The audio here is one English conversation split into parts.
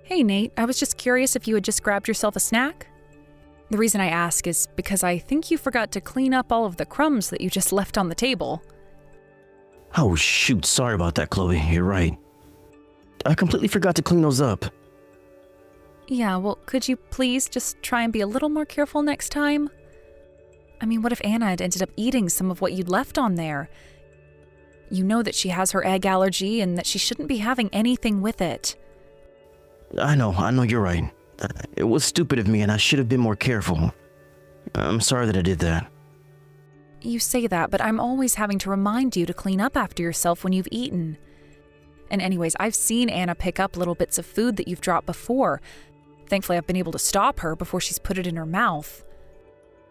Hey Nate, I was just curious if you had just grabbed yourself a snack? The reason I ask is because I think you forgot to clean up all of the crumbs that you just left on the table. Oh shoot, sorry about that, Chloe. You're right. I completely forgot to clean those up. Yeah, well, could you please just try and be a little more careful next time? I mean, what if Anna had ended up eating some of what you'd left on there? You know that she has her egg allergy and that she shouldn't be having anything with it. I know you're right. It was stupid of me and I should have been more careful. I'm sorry that I did that. You say that, but I'm always having to remind you to clean up after yourself when you've eaten. And anyways, I've seen Anna pick up little bits of food that you've dropped before. Thankfully, I've been able to stop her before she's put it in her mouth.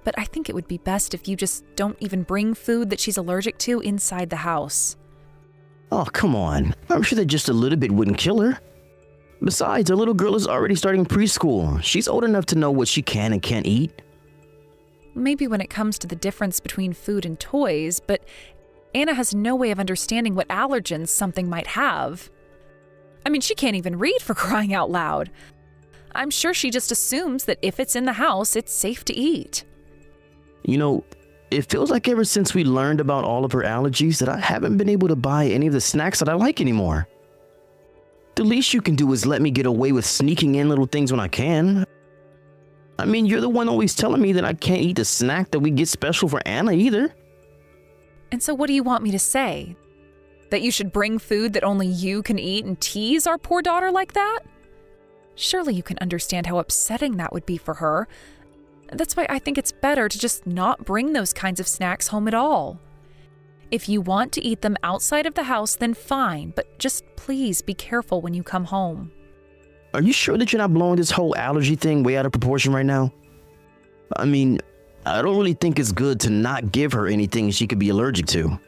But I think it would be best if you just don't even bring food that she's allergic to inside the house. Oh, come on. I'm sure that just a little bit wouldn't kill her. Besides, our little girl is already starting preschool. She's old enough to know what she can and can't eat. Maybe when it comes to the difference between food and toys, but Anna has no way of understanding what allergens something might have. I mean, she can't even read, for crying out loud. I'm sure she just assumes that if it's in the house, it's safe to eat. You know, it feels like ever since we learned about all of her allergies that I haven't been able to buy any of the snacks that I like anymore. The least you can do is let me get away with sneaking in little things when I can. I mean, you're the one always telling me that I can't eat the snack that we get special for Anna either. And so what do you want me to say? That you should bring food that only you can eat and tease our poor daughter like that? Surely you can understand how upsetting that would be for her. That's why I think it's better to just not bring those kinds of snacks home at all. If you want to eat them outside of the house, then fine, but just please be careful when you come home. Are you sure that you're not blowing this whole allergy thing way out of proportion right now? I mean, I don't really think it's good to not give her anything she could be allergic to.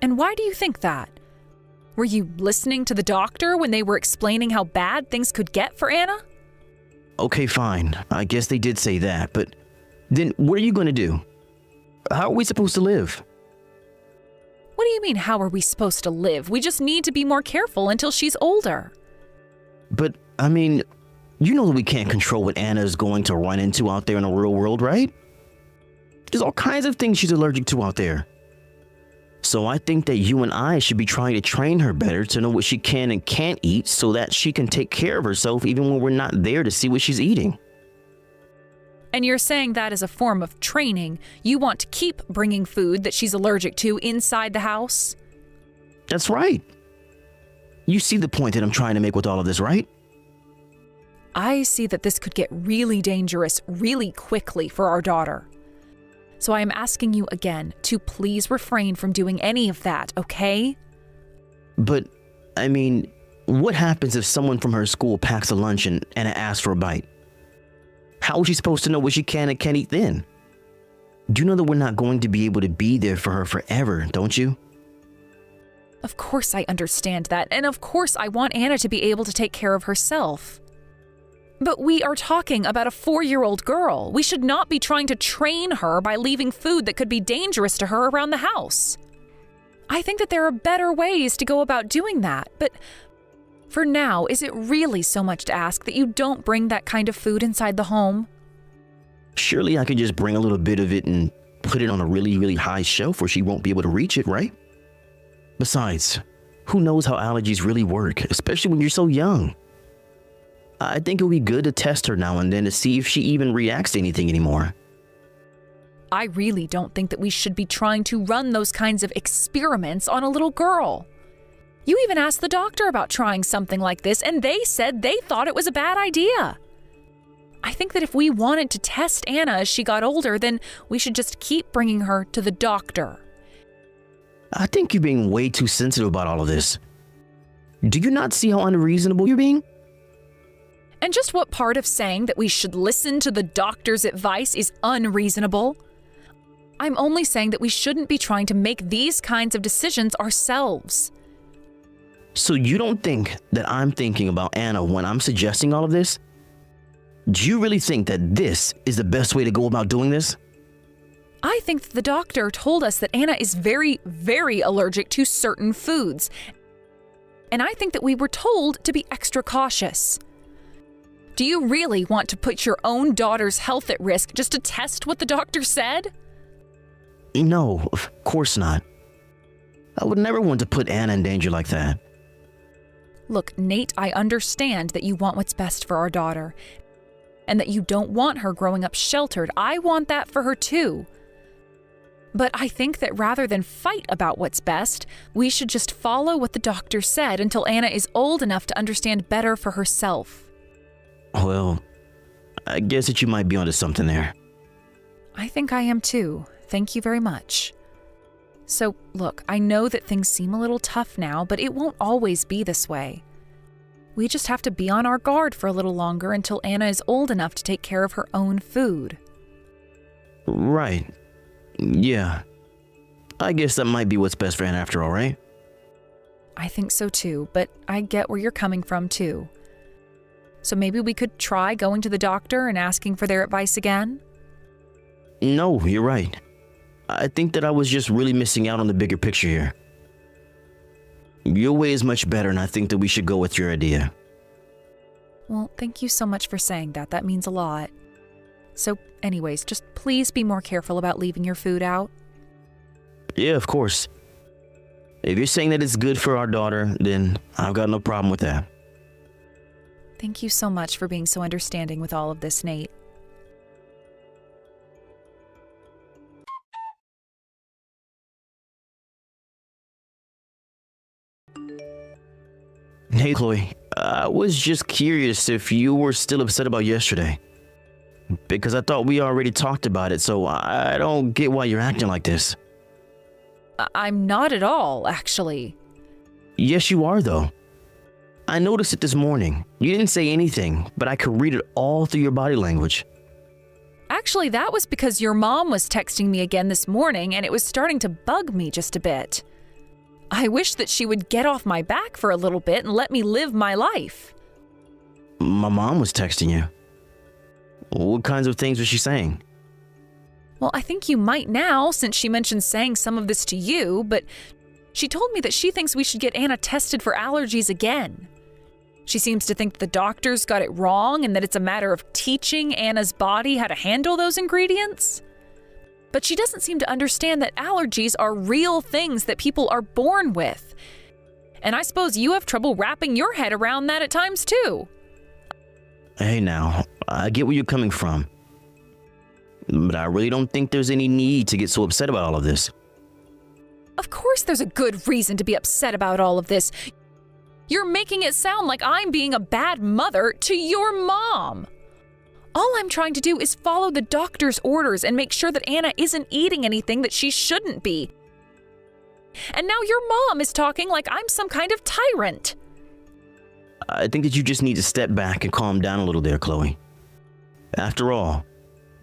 And why do you think that? Were you listening to the doctor when they were explaining how bad things could get for Anna? Okay, fine. I guess they did say that, but then what are you going to do? How are we supposed to live? What do you mean, how are we supposed to live? We just need to be more careful until she's older. But, I mean, you know that we can't control what Anna is going to run into out there in the real world, right? There's all kinds of things she's allergic to out there. So I think that you and I should be trying to train her better to know what she can and can't eat so that she can take care of herself even when we're not there to see what she's eating. And you're saying that as a form of training, you want to keep bringing food that she's allergic to inside the house? That's right. You see the point that I'm trying to make with all of this, right? I see that this could get really dangerous really quickly for our daughter. So I am asking you again to please refrain from doing any of that, okay? But, I mean, what happens if someone from her school packs a lunch and asks for a bite? How is she supposed to know what she can and can't eat then? You know that we're not going to be able to be there for her forever, don't you? Of course I understand that, and of course I want Anna to be able to take care of herself. But we are talking about a 4-year-old girl. We should not be trying to train her by leaving food that could be dangerous to her around the house. I think that there are better ways to go about doing that, but for now, is it really so much to ask that you don't bring that kind of food inside the home? Surely I could just bring a little bit of it and put it on a really, really high shelf where she won't be able to reach it, right? Besides, who knows how allergies really work, especially when you're so young? I think it would be good to test her now and then to see if she even reacts to anything anymore. I really don't think that we should be trying to run those kinds of experiments on a little girl. You even asked the doctor about trying something like this, and they said they thought it was a bad idea. I think that if we wanted to test Anna as she got older, then we should just keep bringing her to the doctor. I think you're being way too sensitive about all of this. Do you not see how unreasonable you're being? And just what part of saying that we should listen to the doctor's advice is unreasonable? I'm only saying that we shouldn't be trying to make these kinds of decisions ourselves. So you don't think that I'm thinking about Anna when I'm suggesting all of this? Do you really think that this is the best way to go about doing this? I think that the doctor told us that Anna is very, very allergic to certain foods. and I think that we were told to be extra cautious. Do you really want to put your own daughter's health at risk just to test what the doctor said? No, of course not. I would never want to put Anna in danger like that. Look, Nate, I understand that you want what's best for our daughter, and that you don't want her growing up sheltered. I want that for her too. But I think that rather than fight about what's best, we should just follow what the doctor said until Anna is old enough to understand better for herself. Well, I guess that you might be onto something there. I think I am too. Thank you very much. So, look, I know that things seem a little tough now, but it won't always be this way. We just have to be on our guard for a little longer until Anna is old enough to take care of her own food. Right. Yeah. I guess that might be what's best for Anna after all, right? I think so too, but I get where you're coming from too. So maybe we could try going to the doctor and asking for their advice again? No, you're right. I think that I was just really missing out on the bigger picture here. Your way is much better, and I think that we should go with your idea. Well, thank you so much for saying that. That means a lot. So, anyways, just please be more careful about leaving your food out. Yeah, of course. If you're saying that it's good for our daughter, then I've got no problem with that. Thank you so much for being so understanding with all of this, Nate. Hey, Chloe. I was just curious if you were still upset about yesterday. Because I thought we already talked about it, so I don't get why you're acting like this. I'm not at all, actually. Yes, you are, though. I noticed it this morning. You didn't say anything, but I could read it all through your body language. Actually, that was because your mom was texting me again this morning, and it was starting to bug me just a bit. I wish that she would get off my back for a little bit and let me live my life. My mom was texting you. What kinds of things was she saying? Well, I think you might now, since she mentioned saying some of this to you, but she told me that she thinks we should get Anna tested for allergies again. She seems to think the doctors got it wrong and that it's a matter of teaching Anna's body how to handle those ingredients. But she doesn't seem to understand that allergies are real things that people are born with. And I suppose you have trouble wrapping your head around that at times too. Hey now, I get where you're coming from. But I really don't think there's any need to get so upset about all of this. Of course there's a good reason to be upset about all of this. You're making it sound like I'm being a bad mother to your mom. All I'm trying to do is follow the doctor's orders and make sure that Anna isn't eating anything that she shouldn't be. And now your mom is talking like I'm some kind of tyrant. I think that you just need to step back and calm down a little there, Chloe. After all,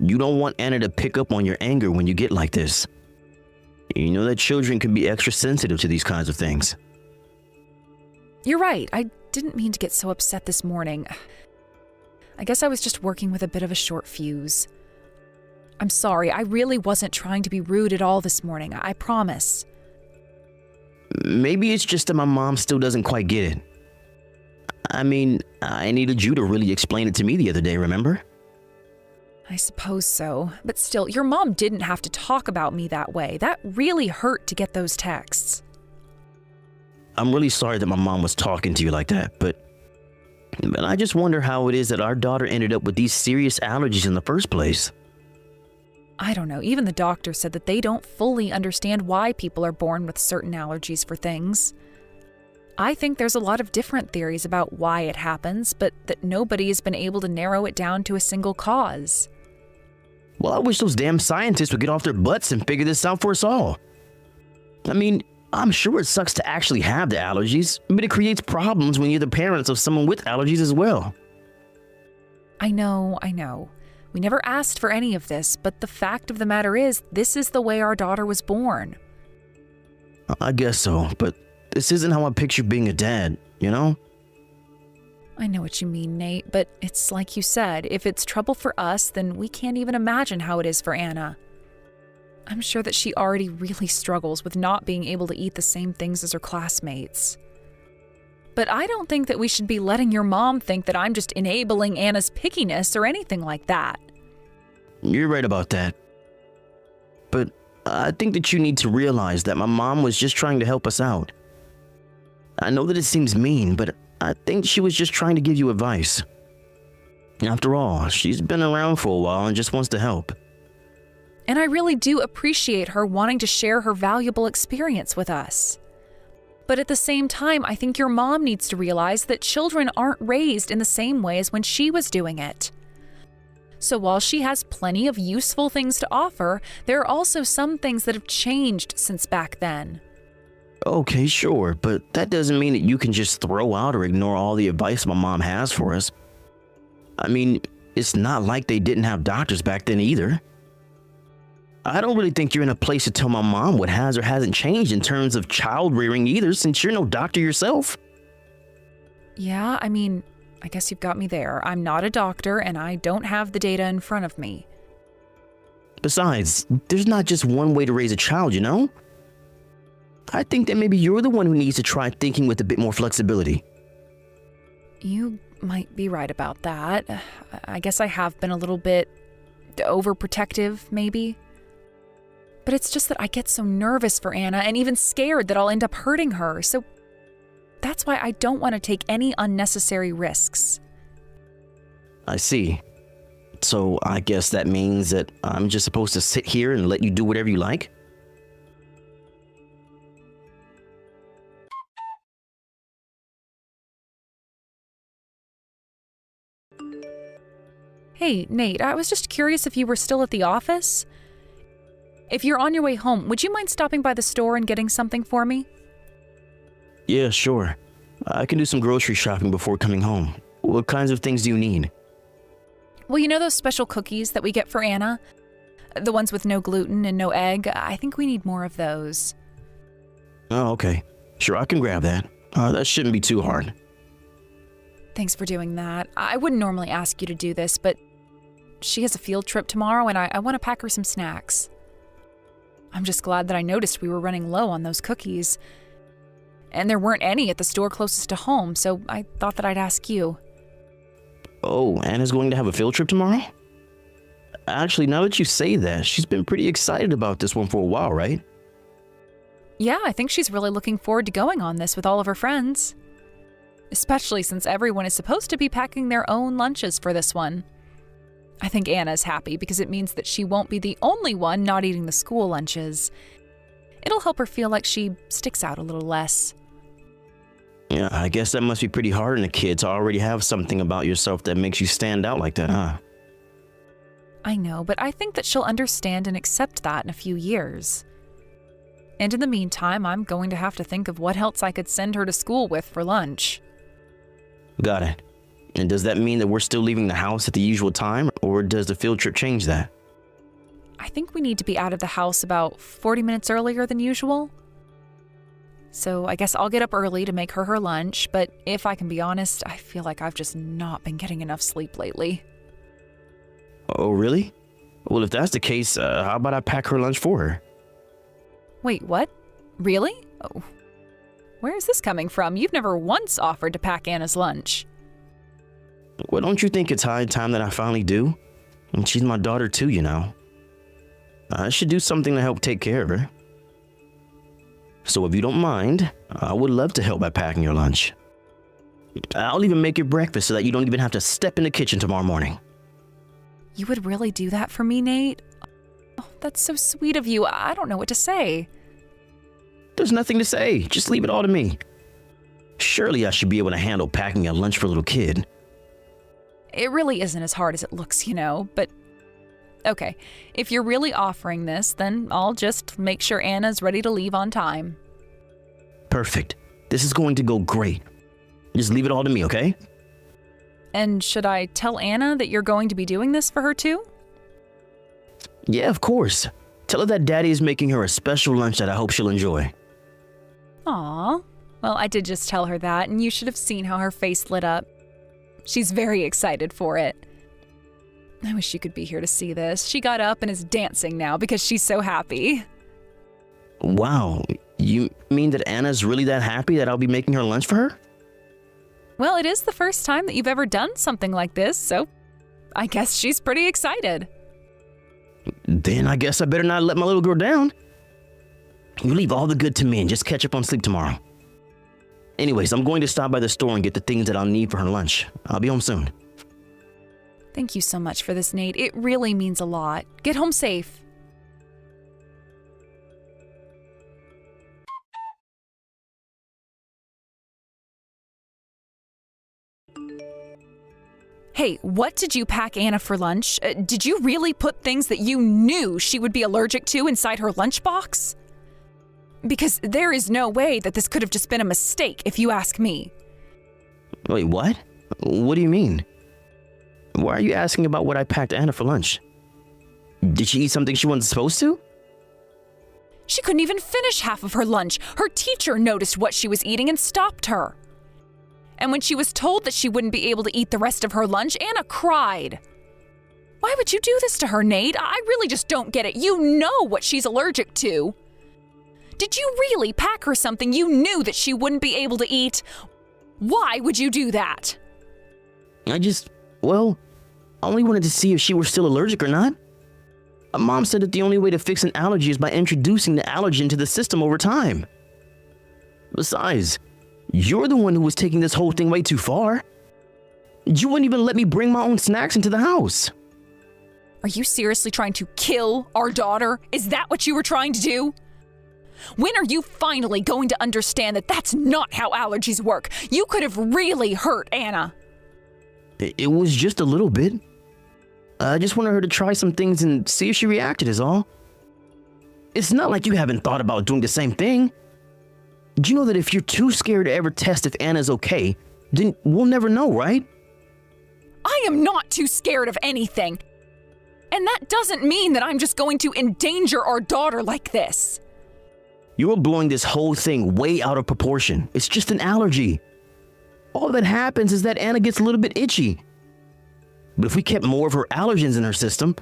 you don't want Anna to pick up on your anger when you get like this. You know that children can be extra sensitive to these kinds of things. You're right. I didn't mean to get so upset this morning. I guess I was just working with a bit of a short fuse. I'm sorry. I really wasn't trying to be rude at all this morning. I promise. Maybe it's just that my mom still doesn't quite get it. I mean, I needed you to really explain it to me the other day, remember? I suppose so. But still, your mom didn't have to talk about me that way. That really hurt to get those texts. I'm really sorry that my mom was talking to you like that, but I just wonder how it is that our daughter ended up with these serious allergies in the first place. I don't know. Even the doctor said that they don't fully understand why people are born with certain allergies for things. I think there's a lot of different theories about why it happens, but that nobody has been able to narrow it down to a single cause. Well, I wish those damn scientists would get off their butts and figure this out for us all. I mean, I'm sure it sucks to actually have the allergies, but it creates problems when you're the parents of someone with allergies as well. I know. We never asked for any of this, but the fact of the matter is, this is the way our daughter was born. I guess so, but this isn't how I picture being a dad, you know? I know what you mean, Nate, but it's like you said, if it's trouble for us, then we can't even imagine how it is for Anna. I'm sure that she already really struggles with not being able to eat the same things as her classmates. But I don't think that we should be letting your mom think that I'm just enabling Anna's pickiness or anything like that. You're right about that. But I think that you need to realize that my mom was just trying to help us out. I know that it seems mean, but I think she was just trying to give you advice. After all, she's been around for a while and just wants to help. And I really do appreciate her wanting to share her valuable experience with us. But at the same time, I think your mom needs to realize that children aren't raised in the same way as when she was doing it. So while she has plenty of useful things to offer, there are also some things that have changed since back then. Okay, sure, but that doesn't mean that you can just throw out or ignore all the advice my mom has for us. I mean, it's not like they didn't have doctors back then either. I don't really think you're in a place to tell my mom what has or hasn't changed in terms of child rearing either, since you're no doctor yourself. Yeah, I mean, I guess you've got me there. I'm not a doctor and I don't have the data in front of me. Besides, there's not just one way to raise a child, you know? I think that maybe you're the one who needs to try thinking with a bit more flexibility. You might be right about that. I guess I have been a little bit overprotective, maybe. But it's just that I get so nervous for Anna and even scared that I'll end up hurting her, so that's why I don't want to take any unnecessary risks. I see. So I guess that means that I'm just supposed to sit here and let you do whatever you like? Hey, Nate, I was just curious if you were still at the office? If you're on your way home, would you mind stopping by the store and getting something for me? Yeah, sure. I can do some grocery shopping before coming home. What kinds of things do you need? Well, you know those special cookies that we get for Anna? The ones with no gluten and no egg? I think we need more of those. Oh, okay. Sure, I can grab that. That shouldn't be too hard. Thanks for doing that. I wouldn't normally ask you to do this, but she has a field trip tomorrow and I want to pack her some snacks. I'm just glad that I noticed we were running low on those cookies. And there weren't any at the store closest to home, so I thought that I'd ask you. Oh, Anna's going to have a field trip tomorrow? Actually, now that you say that, she's been pretty excited about this one for a while, right? Yeah, I think she's really looking forward to going on this with all of her friends. Especially since everyone is supposed to be packing their own lunches for this one. I think Anna's happy because it means that she won't be the only one not eating the school lunches. It'll help her feel like she sticks out a little less. Yeah, I guess that must be pretty hard on a kid to already have something about yourself that makes you stand out like that, huh? I know, but I think that she'll understand and accept that in a few years. And in the meantime, I'm going to have to think of what else I could send her to school with for lunch. Got it. And does that mean that we're still leaving the house at the usual time, or does the field trip change that? I think we need to be out of the house about 40 minutes earlier than usual. So I guess I'll get up early to make her lunch, but if I can be honest, I feel like I've just not been getting enough sleep lately. Oh, really? Well, if that's the case, how about I pack her lunch for her? Wait, what? Really? Oh. Where is this coming from? You've never once offered to pack Anna's lunch. Well, don't you think it's high time that I finally do? And she's my daughter too, you know. I should do something to help take care of her. So if you don't mind, I would love to help by packing your lunch. I'll even make your breakfast so that you don't even have to step in the kitchen tomorrow morning. You would really do that for me, Nate? Oh, that's so sweet of you. I don't know what to say. There's nothing to say. Just leave it all to me. Surely I should be able to handle packing a lunch for a little kid. It really isn't as hard as it looks, you know, but okay, if you're really offering this, then I'll just make sure Anna's ready to leave on time. Perfect. This is going to go great. Just leave it all to me, okay? And should I tell Anna that you're going to be doing this for her too? Yeah, of course. Tell her that Daddy is making her a special lunch that I hope she'll enjoy. Aw. Well, I did just tell her that, and you should have seen how her face lit up. She's very excited for it. I wish you could be here to see this. She got up and is dancing now because she's so happy. Wow. You mean that Anna's really that happy that I'll be making her lunch for her? Well, it is the first time that you've ever done something like this, so I guess she's pretty excited. Then I guess I better not let my little girl down. You leave all the good to me and just catch up on sleep tomorrow. Anyways, I'm going to stop by the store and get the things that I'll need for her lunch. I'll be home soon. Thank you so much for this, Nate. It really means a lot. Get home safe. Hey, what did you pack Anna for lunch? Did you really put things that you knew she would be allergic to inside her lunchbox? Because there is no way that this could have just been a mistake, if you ask me. Wait, what? What do you mean? Why are you asking about what I packed Anna for lunch? Did she eat something she wasn't supposed to? She couldn't even finish half of her lunch. Her teacher noticed what she was eating and stopped her. And when she was told that she wouldn't be able to eat the rest of her lunch, Anna cried. Why would you do this to her, Nate? I really just don't get it. You know what she's allergic to. Did you really pack her something you knew that she wouldn't be able to eat? Why would you do that? I only wanted to see if she were still allergic or not. Mom said that the only way to fix an allergy is by introducing the allergen to the system over time. Besides, you're the one who was taking this whole thing way too far. You wouldn't even let me bring my own snacks into the house. Are you seriously trying to kill our daughter? Is that what you were trying to do? When are you finally going to understand that that's not how allergies work? You could have really hurt Anna. It was just a little bit. I just wanted her to try some things and see if she reacted is all. It's not like you haven't thought about doing the same thing. Do you know that if you're too scared to ever test if Anna's okay, then we'll never know, right? I am not too scared of anything. And that doesn't mean that I'm just going to endanger our daughter like this. You're blowing this whole thing way out of proportion. It's just an allergy. All that happens is that Anna gets a little bit itchy. But if we kept more of her allergens in her system,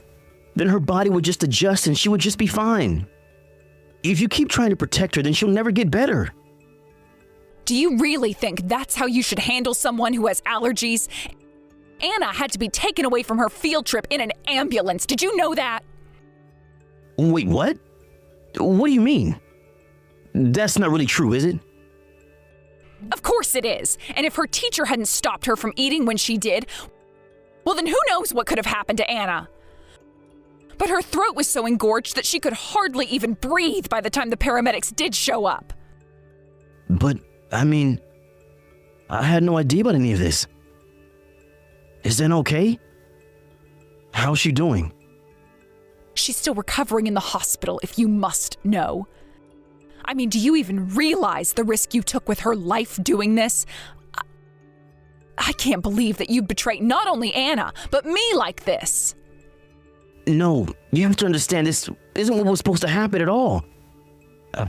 then her body would just adjust and she would just be fine. If you keep trying to protect her, then she'll never get better. Do you really think that's how you should handle someone who has allergies? Anna had to be taken away from her field trip in an ambulance. Did you know that? Wait, what? What do you mean? That's not really true, is it? Of course it is. And if her teacher hadn't stopped her from eating when she did, well, then who knows what could have happened to Anna? But her throat was so engorged that she could hardly even breathe by the time the paramedics did show up. But, I had no idea about any of this. Is Anna okay? How's she doing? She's still recovering in the hospital, if you must know. Do you even realize the risk you took with her life doing this? I can't believe that you betrayed not only Anna, but me like this. No, you have to understand this isn't what was supposed to happen at all. I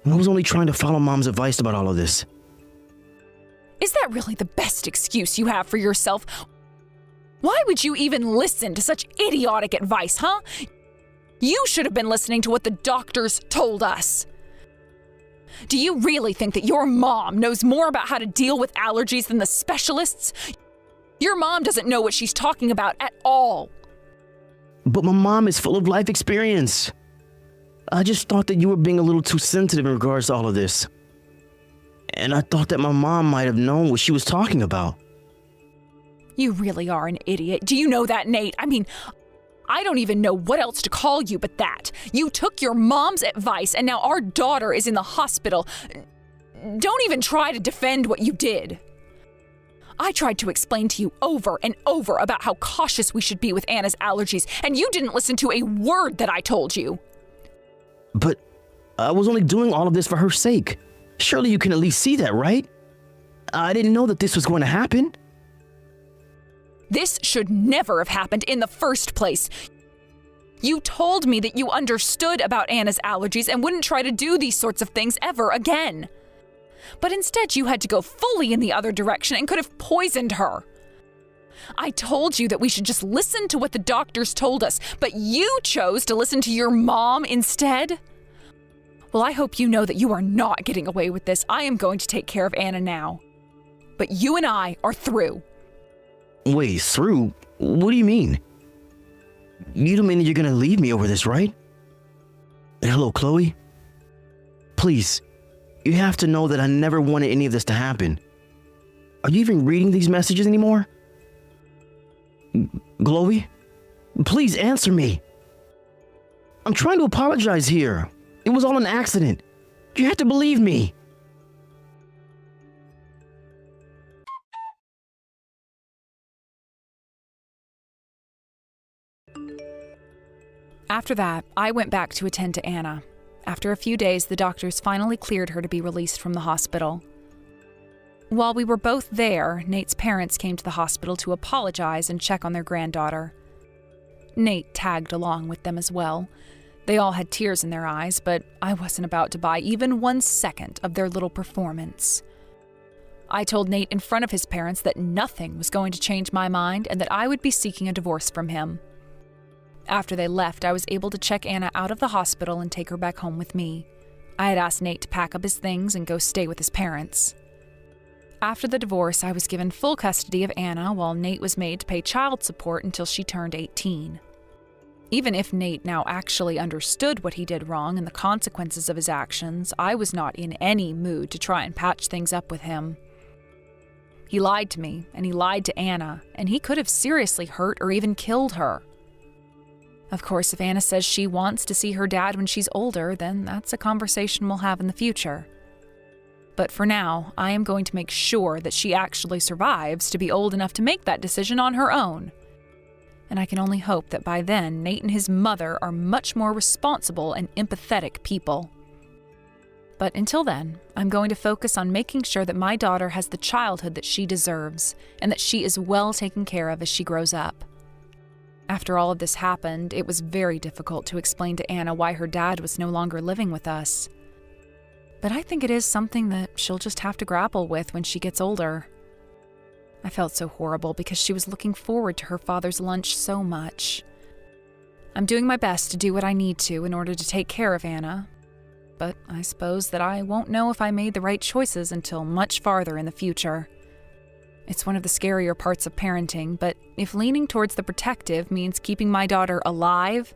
was only trying to follow Mom's advice about all of this. Is that really the best excuse you have for yourself? Why would you even listen to such idiotic advice, huh? You should have been listening to what the doctors told us. Do you really think that your mom knows more about how to deal with allergies than the specialists? Your mom doesn't know what she's talking about at all. But my mom is full of life experience. I just thought that you were being a little too sensitive in regards to all of this. And I thought that my mom might have known what she was talking about. You really are an idiot. Do you know that, Nate? I don't even know what else to call you but that. You took your mom's advice and now our daughter is in the hospital. Don't even try to defend what you did. I tried to explain to you over and over about how cautious we should be with Anna's allergies, and you didn't listen to a word that I told you. But I was only doing all of this for her sake. Surely you can at least see that, right? I didn't know that this was going to happen. This should never have happened in the first place. You told me that you understood about Anna's allergies and wouldn't try to do these sorts of things ever again. But instead you had to go fully in the other direction and could have poisoned her. I told you that we should just listen to what the doctors told us, but you chose to listen to your mom instead? Well, I hope you know that you are not getting away with this. I am going to take care of Anna now. but you and I are through. Wait, through? What do you mean? You don't mean that you're gonna leave me over this, right? And hello, Chloe? Please, you have to know that I never wanted any of this to happen. Are you even reading these messages anymore? Chloe? Please answer me. I'm trying to apologize here. It was all an accident. You have to believe me. After that, I went back to attend to Anna. After a few days, the doctors finally cleared her to be released from the hospital. While we were both there, Nate's parents came to the hospital to apologize and check on their granddaughter. Nate tagged along with them as well. They all had tears in their eyes, but I wasn't about to buy even 1 second of their little performance. I told Nate in front of his parents that nothing was going to change my mind and that I would be seeking a divorce from him. After they left, I was able to check Anna out of the hospital and take her back home with me. I had asked Nate to pack up his things and go stay with his parents. After the divorce, I was given full custody of Anna while Nate was made to pay child support until she turned 18. Even if Nate now actually understood what he did wrong and the consequences of his actions, I was not in any mood to try and patch things up with him. He lied to me, and he lied to Anna, and he could have seriously hurt or even killed her. Of course, if Anna says she wants to see her dad when she's older, then that's a conversation we'll have in the future. But for now, I am going to make sure that she actually survives to be old enough to make that decision on her own. And I can only hope that by then, Nate and his mother are much more responsible and empathetic people. But until then, I'm going to focus on making sure that my daughter has the childhood that she deserves, and that she is well taken care of as she grows up. After all of this happened, it was very difficult to explain to Anna why her dad was no longer living with us. But I think it is something that she'll just have to grapple with when she gets older. I felt so horrible because she was looking forward to her father's lunch so much. I'm doing my best to do what I need to in order to take care of Anna, but I suppose that I won't know if I made the right choices until much farther in the future. It's one of the scarier parts of parenting, but if leaning towards the protective means keeping my daughter alive,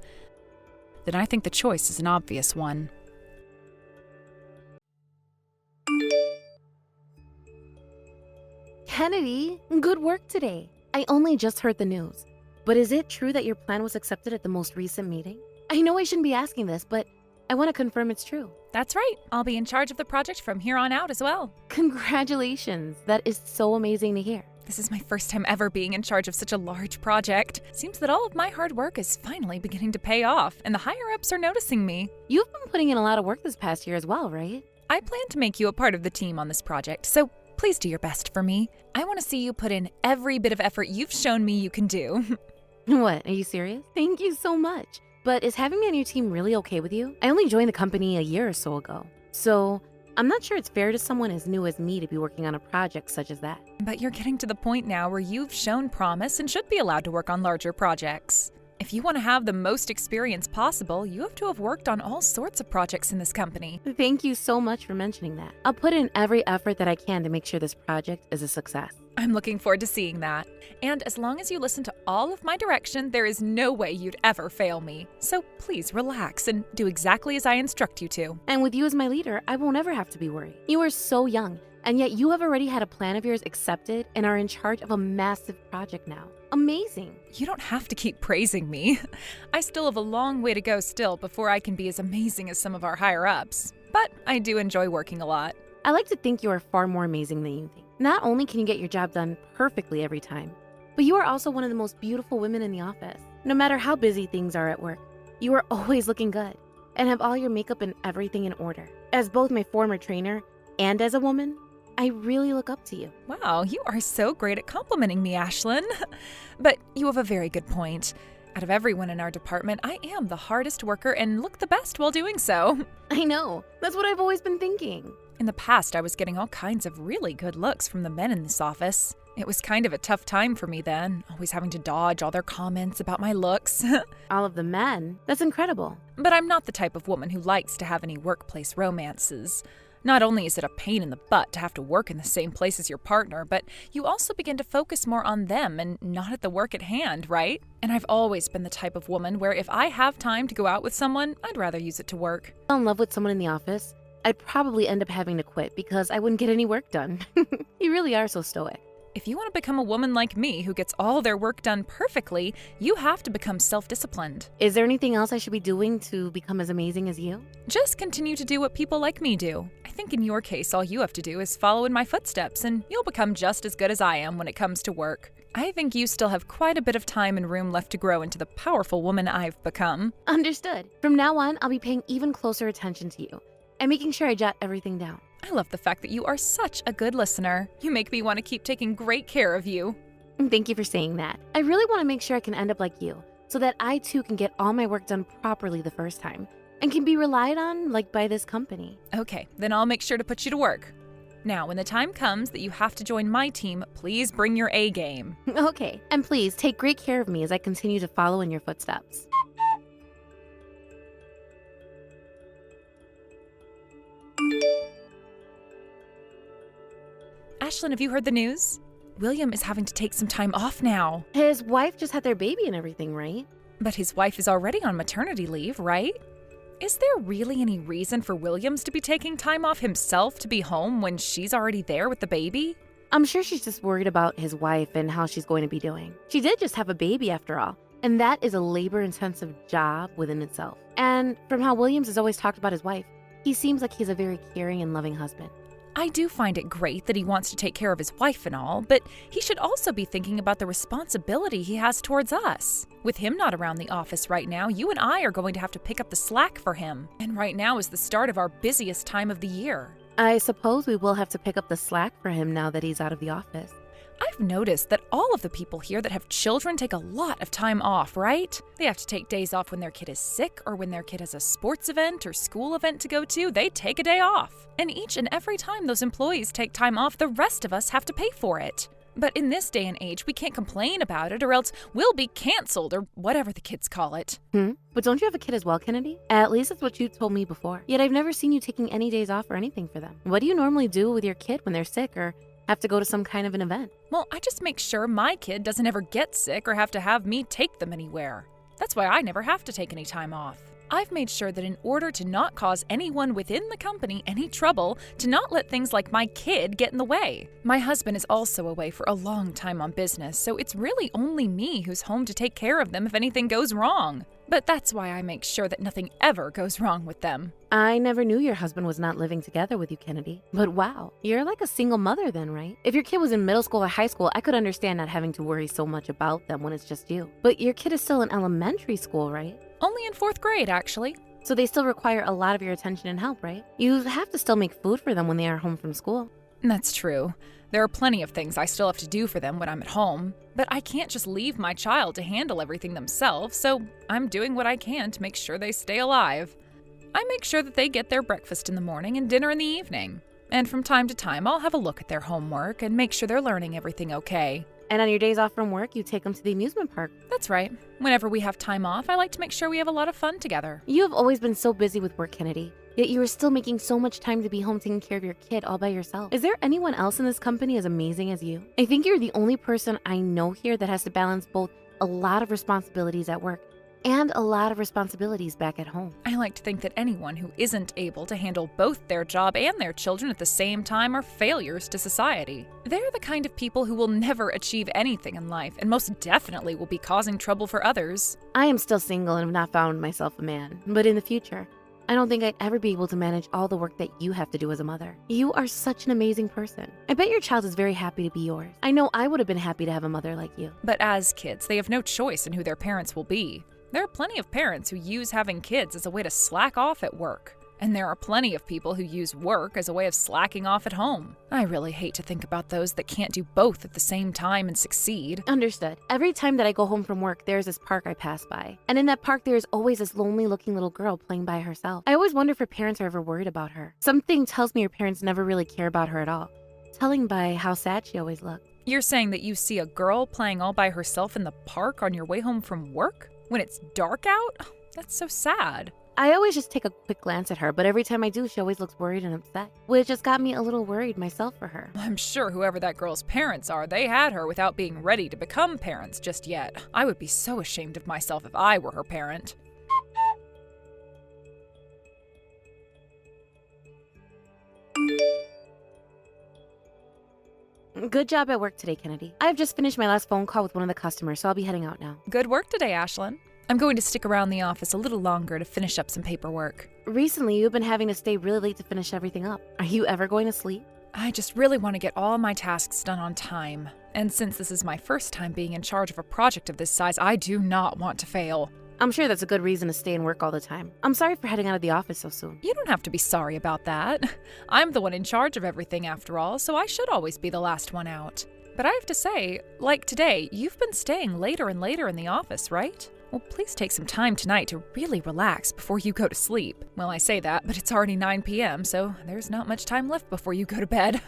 then I think the choice is an obvious one. Kennedy, good work today. I only just heard the news. But is it true that your plan was accepted at the most recent meeting? I know I shouldn't be asking this, but I want to confirm it's true. That's right. I'll be in charge of the project from here on out as well. Congratulations. That is so amazing to hear. This is my first time ever being in charge of such a large project. Seems that all of my hard work is finally beginning to pay off, and the higher-ups are noticing me. You've been putting in a lot of work this past year as well, right? I plan to make you a part of the team on this project, so please do your best for me. I want to see you put in every bit of effort you've shown me you can do. What, are you serious? Thank you so much. But is having me on your team really okay with you? I only joined the company a year or so ago, so I'm not sure it's fair to someone as new as me to be working on a project such as that. But you're getting to the point now where you've shown promise and should be allowed to work on larger projects. If you want to have the most experience possible, you have to have worked on all sorts of projects in this company. Thank you so much for mentioning that. I'll put in every effort that I can to make sure this project is a success. I'm looking forward to seeing that. And as long as you listen to all of my direction, there is no way you'd ever fail me. So please relax and do exactly as I instruct you to. And with you as my leader, I won't ever have to be worried. You are so young, and yet you have already had a plan of yours accepted and are in charge of a massive project now. Amazing. You don't have to keep praising me. I still have a long way to go still before I can be as amazing as some of our higher-ups. But I do enjoy working a lot. I like to think you are far more amazing than you think. Not only can you get your job done perfectly every time, but you are also one of the most beautiful women in the office. No matter how busy things are at work, you are always looking good and have all your makeup and everything in order. As both my former trainer and as a woman, I really look up to you. Wow, you are so great at complimenting me, Ashlyn. But you have a very good point. Out of everyone in our department, I am the hardest worker and look the best while doing so. I know. That's what I've always been thinking. In the past, I was getting all kinds of really good looks from the men in this office. It was kind of a tough time for me then, always having to dodge all their comments about my looks. All of the men? That's incredible. But I'm not the type of woman who likes to have any workplace romances. Not only is it a pain in the butt to have to work in the same place as your partner, but you also begin to focus more on them and not at the work at hand, right? And I've always been the type of woman where if I have time to go out with someone, I'd rather use it to work. Fell in love with someone in the office, I'd probably end up having to quit because I wouldn't get any work done. You really are so stoic. If you want to become a woman like me who gets all their work done perfectly, you have to become self-disciplined. Is there anything else I should be doing to become as amazing as you? Just continue to do what people like me do. I think in your case, all you have to do is follow in my footsteps, and you'll become just as good as I am when it comes to work. I think you still have quite a bit of time and room left to grow into the powerful woman I've become. Understood. From now on, I'll be paying even closer attention to you and making sure I jot everything down. I love the fact that you are such a good listener. You make me want to keep taking great care of you. Thank you for saying that. I really want to make sure I can end up like you, so that I too can get all my work done properly the first time and can be relied on like by this company. Okay, then I'll make sure to put you to work. Now, when the time comes that you have to join my team, please bring your A game. Okay, and please take great care of me as I continue to follow in your footsteps. Ashlyn, have you heard the news? William is having to take some time off now. His wife just had their baby and everything, right? But his wife is already on maternity leave, right? Is there really any reason for Williams to be taking time off himself to be home when she's already there with the baby? I'm sure she's just worried about his wife and how she's going to be doing. She did just have a baby after all, and that is a labor-intensive job within itself. And from how Williams has always talked about his wife, he seems like he's a very caring and loving husband. I do find it great that he wants to take care of his wife and all, but he should also be thinking about the responsibility he has towards us. With him not around the office right now, you and I are going to have to pick up the slack for him. And right now is the start of our busiest time of the year. I suppose we will have to pick up the slack for him now that he's out of the office. I've noticed that all of the people here that have children take a lot of time off, right? They have to take days off when their kid is sick or when their kid has a sports event or school event to go to. They take a day off. And each and every time those employees take time off, the rest of us have to pay for it. But in this day and age, we can't complain about it or else we'll be canceled or whatever the kids call it. But don't you have a kid as well, Kennedy? At least that's what you told me before. Yet I've never seen you taking any days off or anything for them. What do you normally do with your kid when they're sick or have to go to some kind of an event? Well, I just make sure my kid doesn't ever get sick or have to have me take them anywhere. That's why I never have to take any time off. I've made sure that in order to not cause anyone within the company any trouble, to not let things like my kid get in the way. My husband is also away for a long time on business, so it's really only me who's home to take care of them if anything goes wrong. But that's why I make sure that nothing ever goes wrong with them. I never knew your husband was not living together with you, Kennedy. But wow, you're like a single mother then, right? If your kid was in middle school or high school, I could understand not having to worry so much about them when it's just you. But your kid is still in elementary school, right? Only in 4th grade, actually. So they still require a lot of your attention and help, right? You have to still make food for them when they are home from school. That's true. There are plenty of things I still have to do for them when I'm at home, but I can't just leave my child to handle everything themselves, so I'm doing what I can to make sure they stay alive. I make sure that they get their breakfast in the morning and dinner in the evening. And from time to time, I'll have a look at their homework and make sure they're learning everything okay. And on your days off from work, you take them to the amusement park. That's right. Whenever we have time off, I like to make sure we have a lot of fun together. You have always been so busy with work, Kennedy. Yet you are still making so much time to be home taking care of your kid all by yourself. Is there anyone else in this company as amazing as you? I think you're the only person I know here that has to balance both a lot of responsibilities at work and a lot of responsibilities back at home. I like to think that anyone who isn't able to handle both their job and their children at the same time are failures to society. They're the kind of people who will never achieve anything in life and most definitely will be causing trouble for others. I am still single and have not found myself a man, but in the future, I don't think I'd ever be able to manage all the work that you have to do as a mother. You are such an amazing person. I bet your child is very happy to be yours. I know I would have been happy to have a mother like you. But as kids, they have no choice in who their parents will be. There are plenty of parents who use having kids as a way to slack off at work. And there are plenty of people who use work as a way of slacking off at home. I really hate to think about those that can't do both at the same time and succeed. Understood. Every time that I go home from work, there's this park I pass by. And in that park, there's always this lonely-looking little girl playing by herself. I always wonder if her parents are ever worried about her. Something tells me her parents never really care about her at all, telling by how sad she always looks. You're saying that you see a girl playing all by herself in the park on your way home from work? When it's dark out? That's so sad. I always just take a quick glance at her, but every time I do, she always looks worried and upset, which just got me a little worried myself for her. I'm sure whoever that girl's parents are, they had her without being ready to become parents just yet. I would be so ashamed of myself if I were her parent. Good job at work today, Kennedy. I've just finished my last phone call with one of the customers, so I'll be heading out now. Good work today, Ashlyn. I'm going to stick around the office a little longer to finish up some paperwork. Recently, you've been having to stay really late to finish everything up. Are you ever going to sleep? I just really want to get all my tasks done on time. And since this is my first time being in charge of a project of this size, I do not want to fail. I'm sure that's a good reason to stay and work all the time. I'm sorry for heading out of the office so soon. You don't have to be sorry about that. I'm the one in charge of everything after all, so I should always be the last one out. But I have to say, like today, you've been staying later and later in the office, right? Well, please take some time tonight to really relax before you go to sleep. Well, I say that, but it's already 9 p.m., so there's not much time left before you go to bed.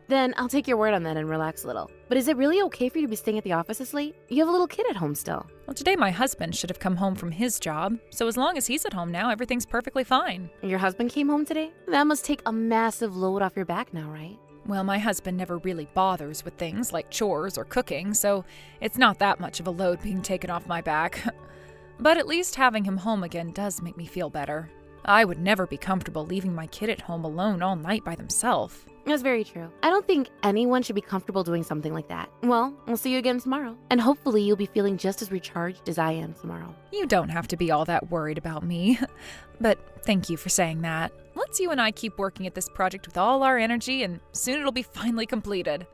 Then I'll take your word on that and relax a little. But is it really okay for you to be staying at the office this late? You have a little kid at home still. Well, today my husband should have come home from his job, so as long as he's at home now, everything's perfectly fine. Your husband came home today? That must take a massive load off your back now, right? Well, my husband never really bothers with things like chores or cooking, so it's not that much of a load being taken off my back. But at least having him home again does make me feel better. I would never be comfortable leaving my kid at home alone all night by themselves. That's very true. I don't think anyone should be comfortable doing something like that. Well, I'll see you again tomorrow. And hopefully you'll be feeling just as recharged as I am tomorrow. You don't have to be all that worried about me. But thank you for saying that. Let's you and I keep working at this project with all our energy, and soon it'll be finally completed.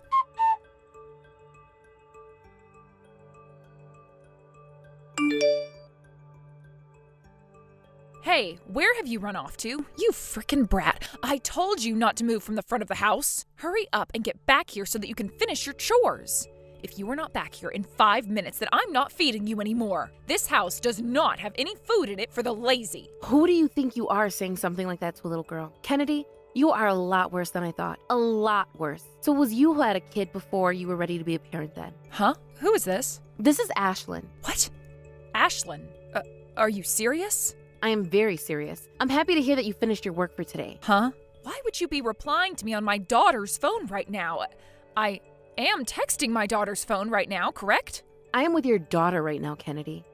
Hey, where have you run off to? You frickin' brat. I told you not to move from the front of the house. Hurry up and get back here so that you can finish your chores. If you are not back here in 5 minutes, then I'm not feeding you anymore. This house does not have any food in it for the lazy. Who do you think you are saying something like that to a little girl? Kennedy, you are a lot worse than I thought. A lot worse. So it was you who had a kid before you were ready to be a parent then? Huh? Who is this? This is Ashlyn. What? Ashlyn? Are you serious? I am very serious. I'm happy to hear that you finished your work for today. Huh? Why would you be replying to me on my daughter's phone right now? I am texting my daughter's phone right now, correct? I am with your daughter right now, Kennedy.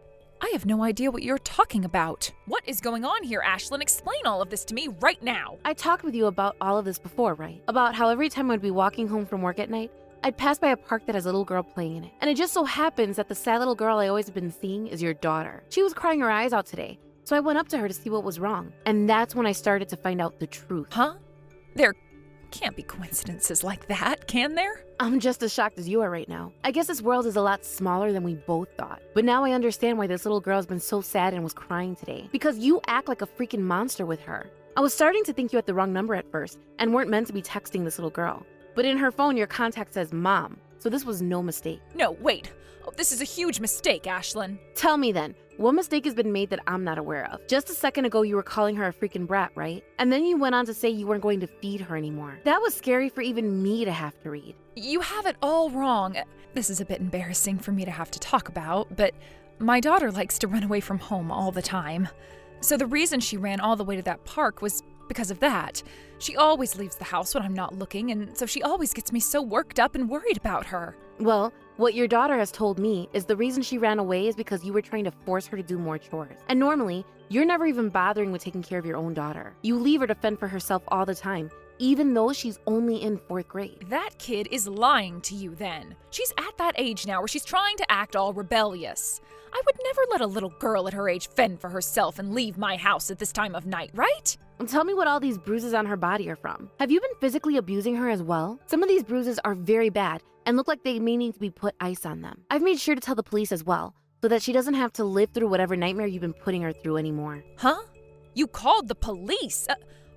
I have no idea what you're talking about. What is going on here, Ashlyn? Explain all of this to me right now. I talked with you about all of this before, right? About how every time I'd be walking home from work at night, I'd pass by a park that has a little girl playing in it. And it just so happens that the sad little girl I always have been seeing is your daughter. She was crying her eyes out today. So I went up to her to see what was wrong. And that's when I started to find out the truth. Huh? There can't be coincidences like that, can there? I'm just as shocked as you are right now. I guess this world is a lot smaller than we both thought. But now I understand why this little girl has been so sad and was crying today. Because you act like a freaking monster with her. I was starting to think you had the wrong number at first and weren't meant to be texting this little girl. But in her phone, your contact says Mom. So this was no mistake. No, wait. Oh, this is a huge mistake, Ashlyn. Tell me then, what mistake has been made that I'm not aware of? Just a second ago, you were calling her a freaking brat, right? And then you went on to say you weren't going to feed her anymore. That was scary for even me to have to read. You have it all wrong. This is a bit embarrassing for me to have to talk about, but my daughter likes to run away from home all the time. So the reason she ran all the way to that park was because of that. She always leaves the house when I'm not looking, and so she always gets me so worked up and worried about her. Well, what your daughter has told me is the reason she ran away is because you were trying to force her to do more chores. And normally, you're never even bothering with taking care of your own daughter. You leave her to fend for herself all the time, even though she's only in 4th grade. That kid is lying to you then. She's at that age now where she's trying to act all rebellious. I would never let a little girl at her age fend for herself and leave my house at this time of night, right? Tell me what all these bruises on her body are from. Have you been physically abusing her as well? Some of these bruises are very bad and look like they may need to be put ice on them. I've made sure to tell the police as well, so that she doesn't have to live through whatever nightmare you've been putting her through anymore. Huh? You called the police?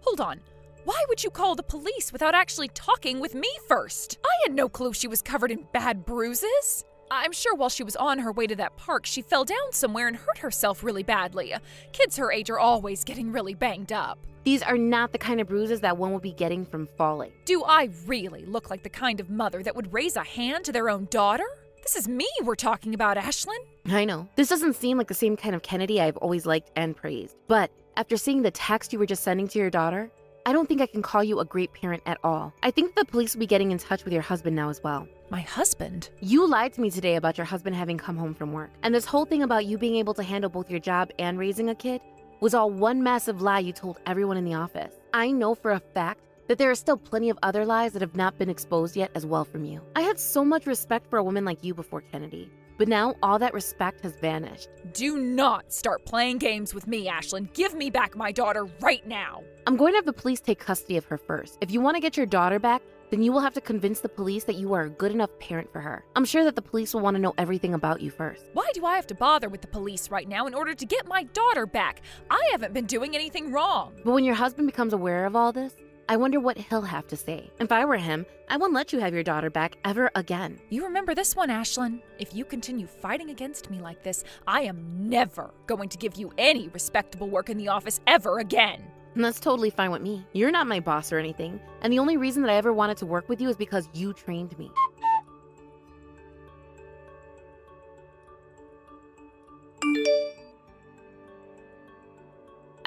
Hold on. Why would you call the police without actually talking with me first? I had no clue she was covered in bad bruises. I'm sure while she was on her way to that park, she fell down somewhere and hurt herself really badly. Kids her age are always getting really banged up. These are not the kind of bruises that one would be getting from falling. Do I really look like the kind of mother that would raise a hand to their own daughter? This is me we're talking about, Ashlyn. I know. This doesn't seem like the same kind of Kennedy I've always liked and praised. But After seeing the text you were just sending to your daughter, I don't think I can call you a great parent at all. I think the police will be getting in touch with your husband now as well. My husband? You lied to me today about your husband having come home from work. And this whole thing about you being able to handle both your job and raising a kid was all one massive lie you told everyone in the office. I know for a fact that there are still plenty of other lies that have not been exposed yet as well from you. I had so much respect for a woman like you before Kennedy, but now all that respect has vanished. Do not start playing games with me, Ashlyn. Give me back my daughter right now. I'm going to have the police take custody of her first. If you want to get your daughter back, then you will have to convince the police that you are a good enough parent for her. I'm sure that the police will want to know everything about you first. Why do I have to bother with the police right now in order to get my daughter back? I haven't been doing anything wrong. But when your husband becomes aware of all this, I wonder what he'll have to say. If I were him, I wouldn't let you have your daughter back ever again. You remember this one, Ashlyn? If you continue fighting against me like this, I am never going to give you any respectable work in the office ever again. And that's totally fine with me. You're not my boss or anything, and the only reason that I ever wanted to work with you is because you trained me.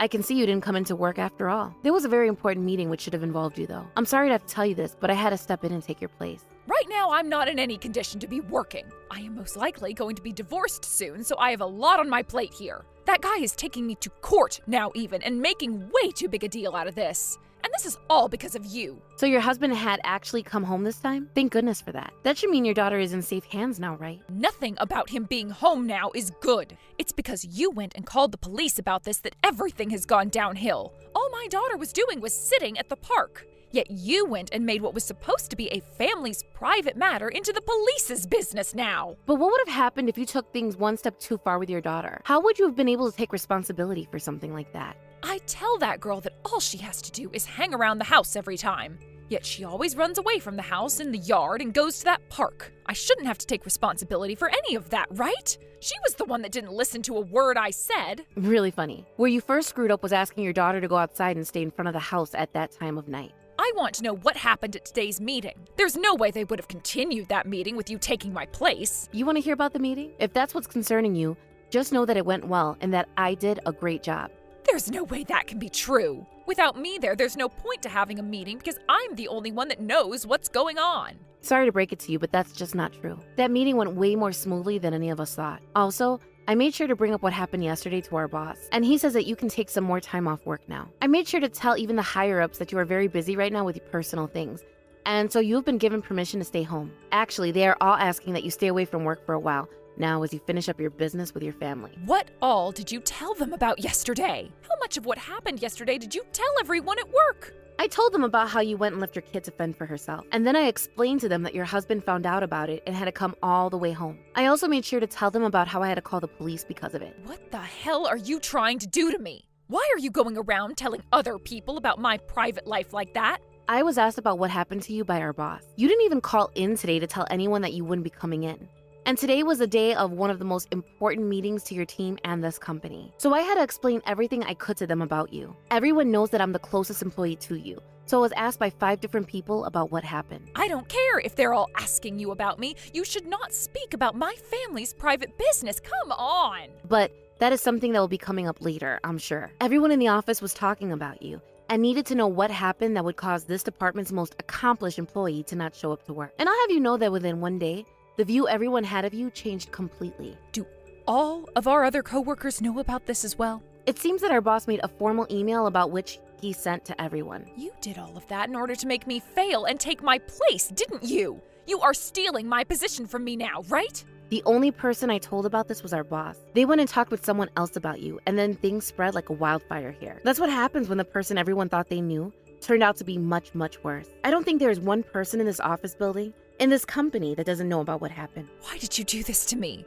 I can see you didn't come into work after all. There was a very important meeting which should have involved you, though. I'm sorry to have to tell you this, but I had to step in and take your place. Right now, I'm not in any condition to be working. I am most likely going to be divorced soon, so I have a lot on my plate here. That guy is taking me to court now even, and making way too big a deal out of this. And this is all because of you. So your husband had actually come home this time? Thank goodness for that. That should mean your daughter is in safe hands now, right? Nothing about him being home now is good. It's because you went and called the police about this that everything has gone downhill. All my daughter was doing was sitting at the park. Yet you went and made what was supposed to be a family's private matter into the police's business now. But what would have happened if you took things one step too far with your daughter? How would you have been able to take responsibility for something like that? I tell that girl that all she has to do is hang around the house every time. Yet she always runs away from the house in the yard and goes to that park. I shouldn't have to take responsibility for any of that, right? She was the one that didn't listen to a word I said. Really funny. Where you first screwed up was asking your daughter to go outside and stay in front of the house at that time of night. I want to know what happened at today's meeting. There's no way they would have continued that meeting with you taking my place. You want to hear about the meeting? If that's what's concerning you, just know that it went well and that I did a great job. There's no way that can be true. Without me there's no point to having a meeting because I'm the only one that knows what's going on. Sorry to break it to you, but that's just not true. That meeting went way more smoothly than any of us thought. Also, I made sure to bring up what happened yesterday to our boss, and he says that you can take some more time off work now. I made sure to tell even the higher-ups that you are very busy right now with your personal things, and so you've been given permission to stay home. Actually, they are all asking that you stay away from work for a while now as you finish up your business with your family. What all did you tell them about yesterday? How much of what happened yesterday did you tell everyone at work? I told them about how you went and left your kid to fend for herself, and then I explained to them that your husband found out about it and had to come all the way home. I also made sure to tell them about how I had to call the police because of it. What the hell are you trying to do to me? Why are you going around telling other people about my private life like that? I was asked about what happened to you by our boss. You didn't even call in today to tell anyone that you wouldn't be coming in. And today was a day of one of the most important meetings to your team and this company. So I had to explain everything I could to them about you. Everyone knows that I'm the closest employee to you. So I was asked by 5 different people about what happened. I don't care if they're all asking you about me. You should not speak about my family's private business. Come on. But that is something that will be coming up later, I'm sure. Everyone in the office was talking about you and needed to know what happened that would cause this department's most accomplished employee to not show up to work. And I'll have you know that within one day, the view everyone had of you changed completely. Do all of our other coworkers know about this as well? It seems that our boss made a formal email about which he sent to everyone. You did all of that in order to make me fail and take my place, didn't you? You are stealing my position from me now, right? The only person I told about this was our boss. They went and talked with someone else about you, and then things spread like a wildfire here. That's what happens when the person everyone thought they knew turned out to be much, much worse. I don't think there is one person in this office building, in this company, that doesn't know about what happened. Why did you do this to me?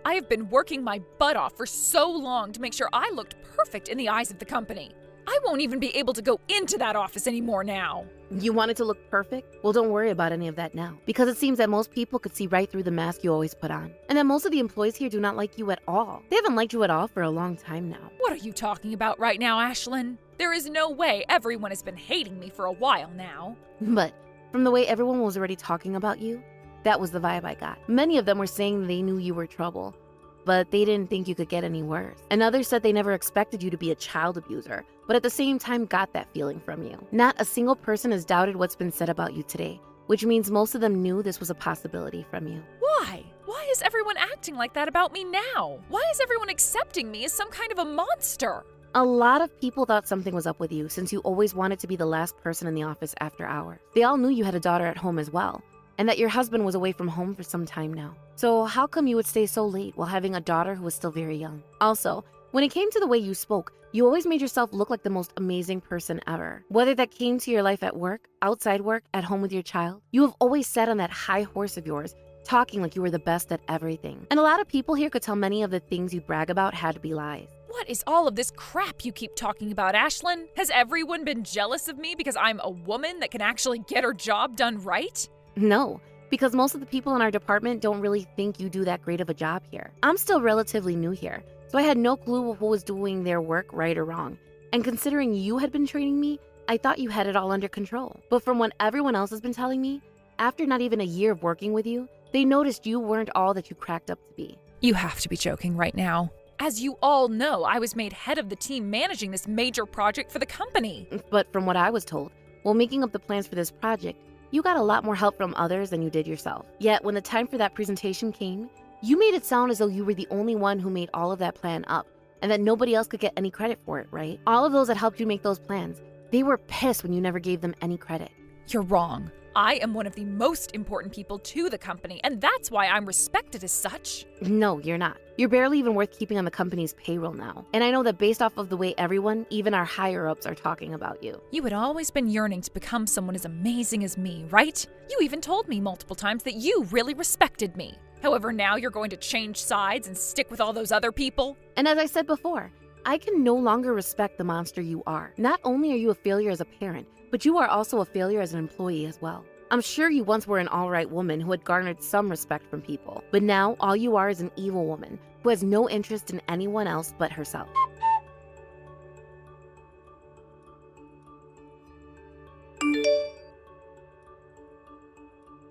I have been working my butt off for so long to make sure I looked perfect in the eyes of the company. I won't even be able to go into that office anymore now. You want it to look perfect? Well, don't worry about any of that now, because it seems that most people could see right through the mask you always put on, and that most of the employees here do not like you at all. They haven't liked you at all for a long time now. What are you talking about right now, Ashlyn? There is no way everyone has been hating me for a while now. But from the way everyone was already talking about you, that was the vibe I got. Many of them were saying they knew you were trouble. but they didn't think you could get any worse. And others said they never expected you to be a child abuser, but at the same time got that feeling from you. Not a single person has doubted what's been said about you today, which means most of them knew this was a possibility from you. Why? Why is everyone acting like that about me now? Why is everyone accepting me as some kind of a monster? A lot of people thought something was up with you since you always wanted to be the last person in the office after hours. They all knew you had a daughter at home as well, and that your husband was away from home for some time now. So how come you would stay so late while having a daughter who was still very young? Also, when it came to the way you spoke, you always made yourself look like the most amazing person ever. Whether that came to your life at work, outside work, at home with your child, you have always sat on that high horse of yours, talking like you were the best at everything. And a lot of people here could tell many of the things you brag about had to be lies. What is all of this crap you keep talking about, Ashlyn? Has everyone been jealous of me because I'm a woman that can actually get her job done right? No, because most of the people in our department don't really think you do that great of a job here. I'm still relatively new here, so I had no clue who was doing their work right or wrong. And considering you had been training me, I thought you had it all under control. But from what everyone else has been telling me, after not even a year of working with you, they noticed you weren't all that you cracked up to be. You have to be joking right now. As you all know, I was made head of the team managing this major project for the company. But from what I was told, while making up the plans for this project, you got a lot more help from others than you did yourself. Yet when the time for that presentation came, you made it sound as though you were the only one who made all of that plan up, and that nobody else could get any credit for it, right? All of those that helped you make those plans, they were pissed when you never gave them any credit. You're wrong. I am one of the most important people to the company, and that's why I'm respected as such. No, you're not. You're barely even worth keeping on the company's payroll now. And I know that based off of the way everyone, even our higher-ups, are talking about you. You had always been yearning to become someone as amazing as me, right? You even told me multiple times that you really respected me. However, now you're going to change sides and stick with all those other people? And as I said before, I can no longer respect the monster you are. Not only are you a failure as a parent, but you are also a failure as an employee as well. I'm sure you once were an all-right woman who had garnered some respect from people, but now all you are is an evil woman who has no interest in anyone else but herself.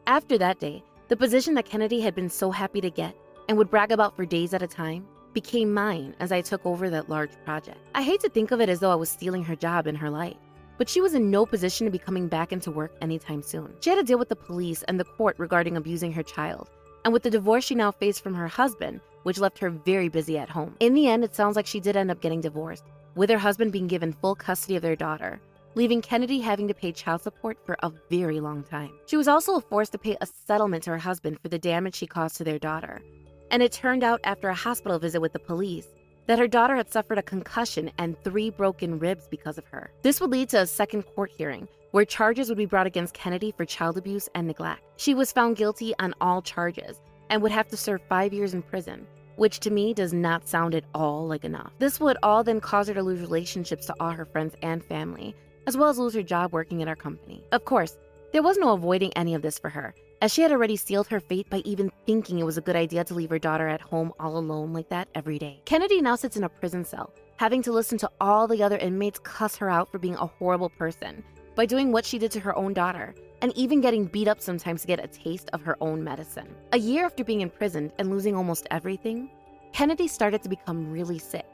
After that day, the position that Kennedy had been so happy to get and would brag about for days at a time became mine as I took over that large project. I hate to think of it as though I was stealing her job in her life, but she was in no position to be coming back into work anytime soon. She had to deal with the police and the court regarding abusing her child, and with the divorce she now faced from her husband, which left her very busy at home. In the end, it sounds like she did end up getting divorced, with her husband being given full custody of their daughter, leaving Kennedy having to pay child support for a very long time. She was also forced to pay a settlement to her husband for the damage she caused to their daughter. And it turned out after a hospital visit with the police that her daughter had suffered a concussion and 3 broken ribs because of her. This would lead to a second court hearing, where charges would be brought against Kennedy for child abuse and neglect. She was found guilty on all charges and would have to serve 5 years in prison, which to me does not sound at all like enough. This would all then cause her to lose relationships to all her friends and family, as well as lose her job working at our company. Of course, there was no avoiding any of this for her, as she had already sealed her fate by even thinking it was a good idea to leave her daughter at home all alone like that every day. Kennedy now sits in a prison cell, having to listen to all the other inmates cuss her out for being a horrible person by doing what she did to her own daughter, and even getting beat up sometimes to get a taste of her own medicine. A year after being imprisoned and losing almost everything, Kennedy started to become really sick,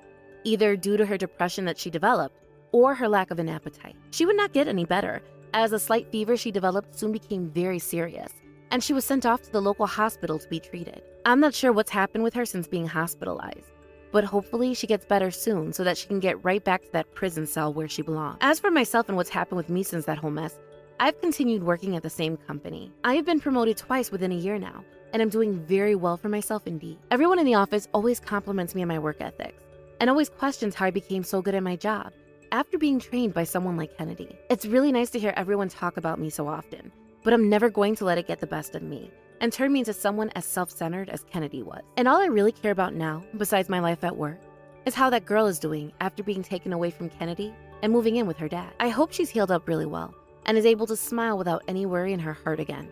either due to her depression that she developed or her lack of an appetite. She would not get any better, as a slight fever she developed soon became very serious, and she was sent off to the local hospital to be treated. I'm not sure what's happened with her since being hospitalized, but hopefully she gets better soon so that she can get right back to that prison cell where she belongs. As for myself and what's happened with me since that whole mess, I've continued working at the same company. I have been promoted twice within a year now, and I'm doing very well for myself indeed. Everyone in the office always compliments me on my work ethics, and always questions how I became so good at my job after being trained by someone like Kennedy. It's really nice to hear everyone talk about me so often, but I'm never going to let it get the best of me and turn me into someone as self-centered as Kennedy was. And all I really care about now, besides my life at work, is how that girl is doing after being taken away from Kennedy and moving in with her dad. I hope she's healed up really well and is able to smile without any worry in her heart again.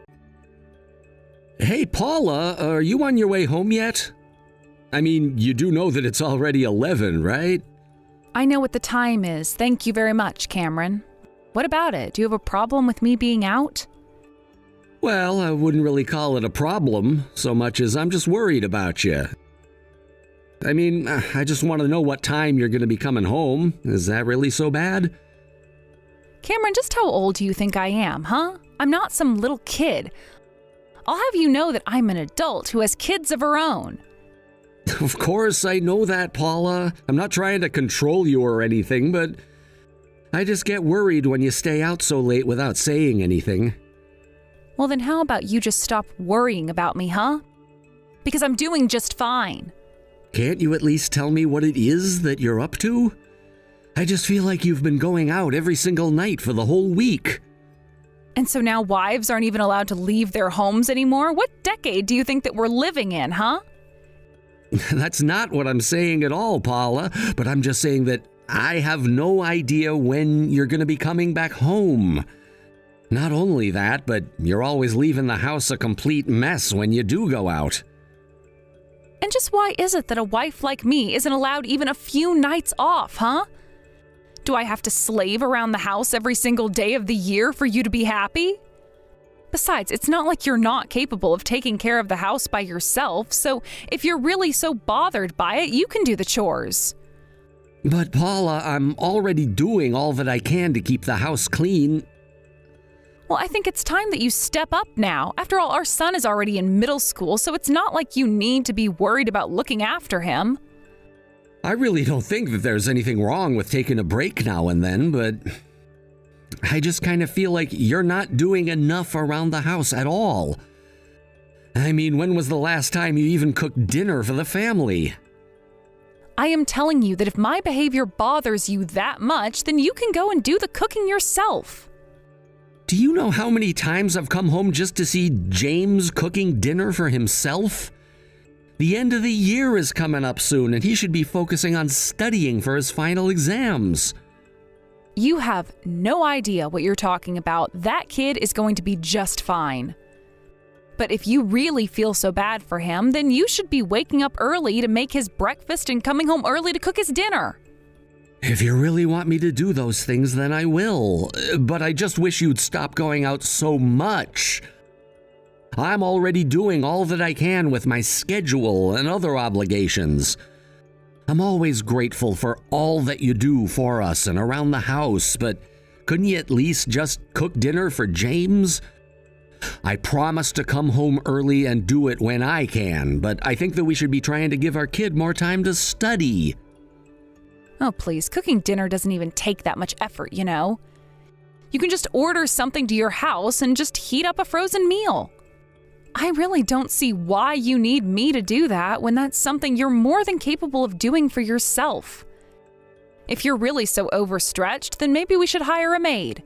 Hey, Paula, are you on your way home yet? I mean, you do know that it's already 11, right? I know what the time is. Thank you very much, Cameron. What about it? Do you have a problem with me being out? Well, I wouldn't really call it a problem so much as I'm just worried about you. I mean, I just want to know what time you're going to be coming home. Is that really so bad? Cameron, just how old do you think I am, huh? I'm not some little kid. I'll have you know that I'm an adult who has kids of her own. Of course, I know that, Paula. I'm not trying to control you or anything, but I just get worried when you stay out so late without saying anything. Well, then how about you just stop worrying about me, huh? Because I'm doing just fine. Can't you at least tell me what it is that you're up to? I just feel like you've been going out every single night for the whole week. And so now wives aren't even allowed to leave their homes anymore? What decade do you think that we're living in, huh? That's not what I'm saying at all, Paula, but I'm just saying that I have no idea when you're going to be coming back home. Not only that, but you're always leaving the house a complete mess when you do go out. And just why is it that a wife like me isn't allowed even a few nights off, huh? Do I have to slave around the house every single day of the year for you to be happy? Besides, it's not like you're not capable of taking care of the house by yourself, so if you're really so bothered by it, you can do the chores. But Paula, I'm already doing all that I can to keep the house clean. Well, I think it's time that you step up now. After all, our son is already in middle school, so it's not like you need to be worried about looking after him. I really don't think that there's anything wrong with taking a break now and then, but I just kind of feel like you're not doing enough around the house at all. I mean, when was the last time you even cooked dinner for the family? I am telling you that if my behavior bothers you that much, then you can go and do the cooking yourself. Do you know how many times I've come home just to see James cooking dinner for himself? The end of the year is coming up soon, and he should be focusing on studying for his final exams. You have no idea what you're talking about. That kid is going to be just fine. But if you really feel so bad for him, then you should be waking up early to make his breakfast and coming home early to cook his dinner. If you really want me to do those things, then I will. But I just wish you'd stop going out so much. I'm already doing all that I can with my schedule and other obligations. I'm always grateful for all that you do for us and around the house, but couldn't you at least just cook dinner for James? I promise to come home early and do it when I can, but I think that we should be trying to give our kid more time to study. Oh, please, cooking dinner doesn't even take that much effort, you know. You can just order something to your house and just heat up a frozen meal. I really don't see why you need me to do that when that's something you're more than capable of doing for yourself. If you're really so overstretched, then maybe we should hire a maid.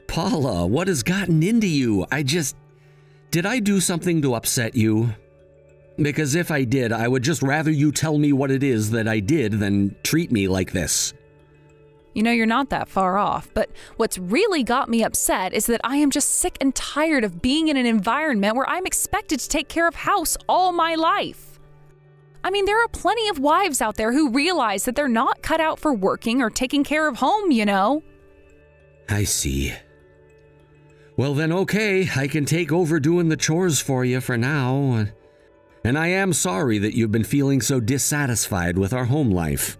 Paula, what has gotten into you? Did I do something to upset you? Because if I did, I would just rather you tell me what it is that I did than treat me like this. You know, you're not that far off, but what's really got me upset is that I am just sick and tired of being in an environment where I'm expected to take care of house all my life. I mean, there are plenty of wives out there who realize that they're not cut out for working or taking care of home, you know. I see. Well then, okay, I can take over doing the chores for you for now. And I am sorry that you've been feeling so dissatisfied with our home life.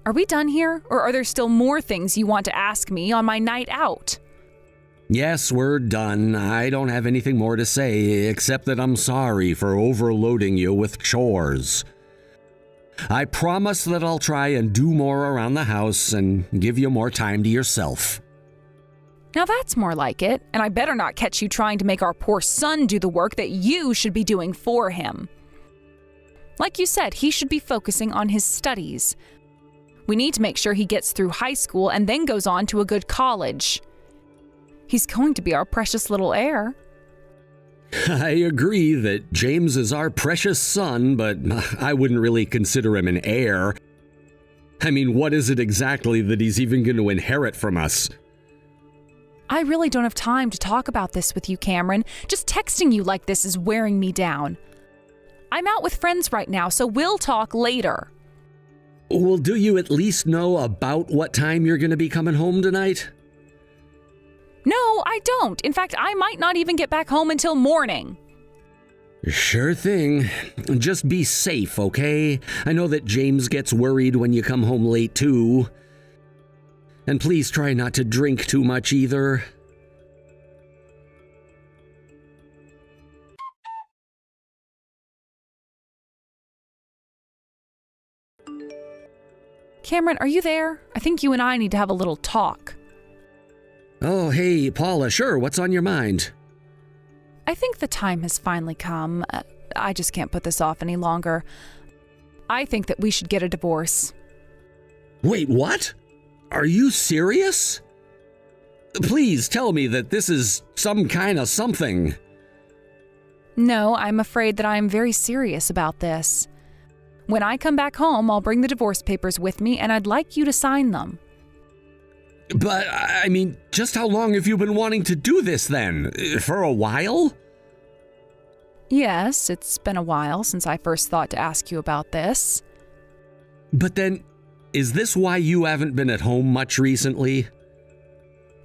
Are we done here, or are there still more things you want to ask me on my night out? Yes, we're done. I don't have anything more to say, except that I'm sorry for overloading you with chores. I promise that I'll try and do more around the house and give you more time to yourself. Now that's more like it, and I better not catch you trying to make our poor son do the work that you should be doing for him. Like you said, he should be focusing on his studies. We need to make sure he gets through high school and then goes on to a good college. He's going to be our precious little heir. I agree that James is our precious son, but I wouldn't really consider him an heir. I mean, what is it exactly that he's even going to inherit from us? I really don't have time to talk about this with you, Cameron. Just texting you like this is wearing me down. I'm out with friends right now, so we'll talk later. Well, do you at least know about what time you're going to be coming home tonight? No, I don't. In fact, I might not even get back home until morning. Sure thing. Just be safe, okay? I know that James gets worried when you come home late, too. And please try not to drink too much either. Cameron, are you there? I think you and I need to have a little talk. Oh, hey, Paula, sure, what's on your mind? I think the time has finally come. I just can't put this off any longer. I think that we should get a divorce. Wait, what? Are you serious? Please tell me that this is some kind of something. No, I'm afraid that I am very serious about this. When I come back home, I'll bring the divorce papers with me, and I'd like you to sign them. But, I mean, just how long have you been wanting to do this then? For a while? Yes, it's been a while since I first thought to ask you about this. But then, is this why you haven't been at home much recently?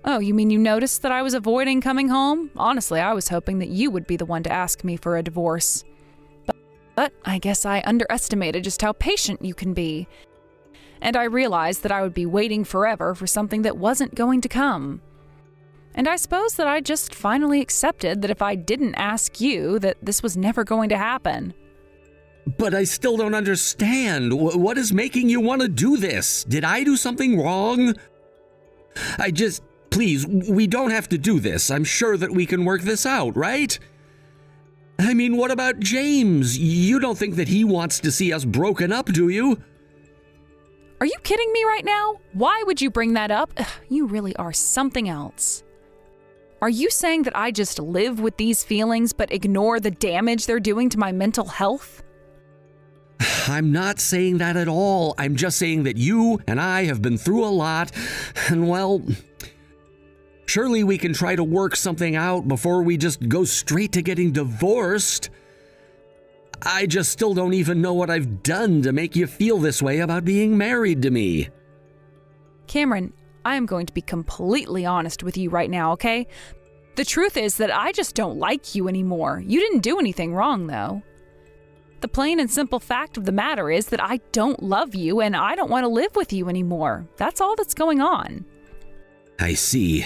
Oh, you mean you noticed that I was avoiding coming home? Honestly, I was hoping that you would be the one to ask me for a divorce. But I guess I underestimated just how patient you can be. And I realized that I would be waiting forever for something that wasn't going to come. And I suppose that I just finally accepted that if I didn't ask you, that this was never going to happen. But I still don't understand. What is making you want to do this? Did I do something wrong? Please, we don't have to do this. I'm sure that we can work this out, right? I mean, what about James? You don't think that he wants to see us broken up, do you? Are you kidding me right now? Why would you bring that up? You really are something else. Are you saying that I just live with these feelings but ignore the damage they're doing to my mental health? I'm not saying that at all. I'm just saying that you and I have been through a lot, and well, surely we can try to work something out before we just go straight to getting divorced. I just still don't even know what I've done to make you feel this way about being married to me. Cameron, I am going to be completely honest with you right now, okay? The truth is that I just don't like you anymore. You didn't do anything wrong, though. The plain and simple fact of the matter is that I don't love you and I don't want to live with you anymore. That's all that's going on. I see.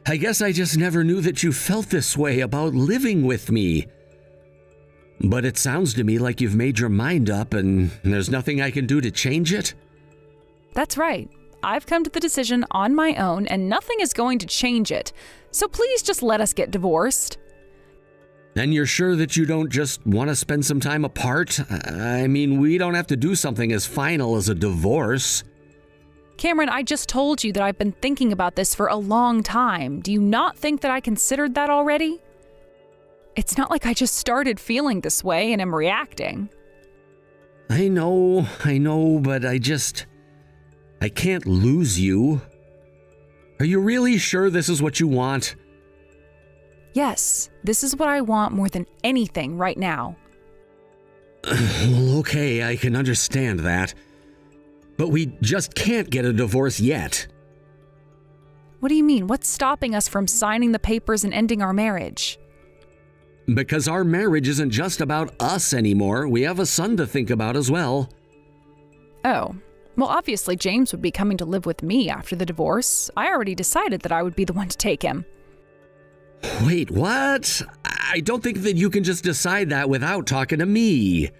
I guess I just never knew that you felt this way about living with me. But it sounds to me like you've made your mind up and there's nothing I can do to change it. That's right. I've come to the decision on my own and nothing is going to change it. So please just let us get divorced. And you're sure that you don't just want to spend some time apart? I mean, we don't have to do something as final as a divorce. Cameron, I just told you that I've been thinking about this for a long time. Do you not think that I considered that already? It's not like I just started feeling this way and am reacting. I know, but I can't lose you. Are you really sure this is what you want? Yes, this is what I want more than anything right now. Well, okay, I can understand that. But we just can't get a divorce yet. What do you mean? What's stopping us from signing the papers and ending our marriage? Because our marriage isn't just about us anymore. We have a son to think about as well. Oh, well, obviously James would be coming to live with me after the divorce. I already decided that I would be the one to take him. Wait, what? I don't think that you can just decide that without talking to me.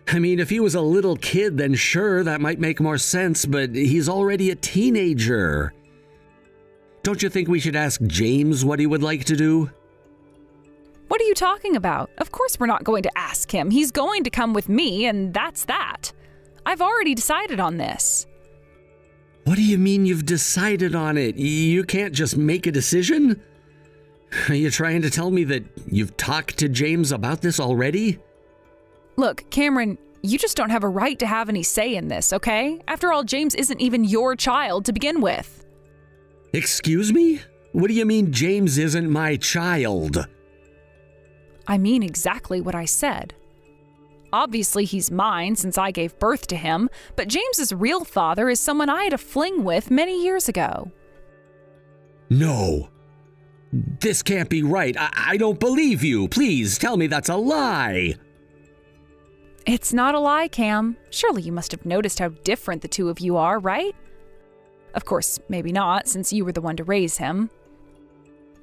I mean, if he was a little kid, then sure, that might make more sense, but he's already a teenager. Don't you think we should ask James what he would like to do? What are you talking about? Of course we're not going to ask him. He's going to come with me, and that's that. I've already decided on this. What do you mean you've decided on it? You can't just make a decision? Are you trying to tell me that you've talked to James about this already? Look, Cameron, you just don't have a right to have any say in this, okay? After all, James isn't even your child to begin with. Excuse me? What do you mean James isn't my child? I mean exactly what I said. Obviously, he's mine since I gave birth to him, but James's real father is someone I had a fling with many years ago. No. This can't be right. I don't believe you. Please tell me that's a lie. It's not a lie, Cam. Surely you must have noticed how different the two of you are, right? Of course, maybe not, since you were the one to raise him.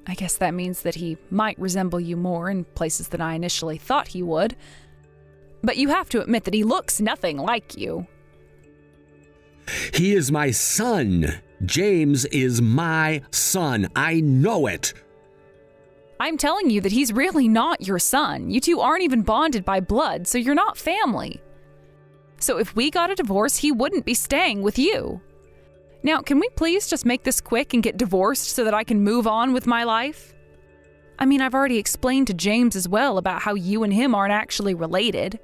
I guess that means that he might resemble you more in places than I initially thought he would. But you have to admit that he looks nothing like you. He is my son. James is my son. I know it. I'm telling you that he's really not your son. You two aren't even bonded by blood, so you're not family. So if we got a divorce, he wouldn't be staying with you. Now, can we please just make this quick and get divorced so that I can move on with my life? I mean, I've already explained to James as well about how you and him aren't actually related.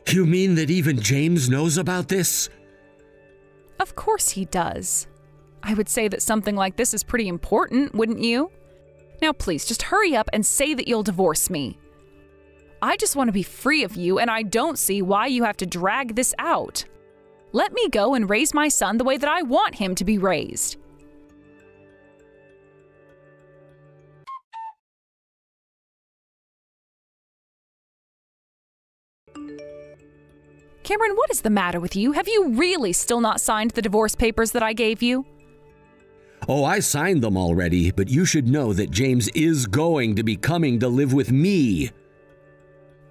You mean that even James knows about this? Of course he does. I would say that something like this is pretty important, wouldn't you? Now please, just hurry up and say that you'll divorce me. I just want to be free of you, and I don't see why you have to drag this out. Let me go and raise my son the way that I want him to be raised. Cameron, what is the matter with you? Have you really still not signed the divorce papers that I gave you? Oh, I signed them already, but you should know that James is going to be coming to live with me.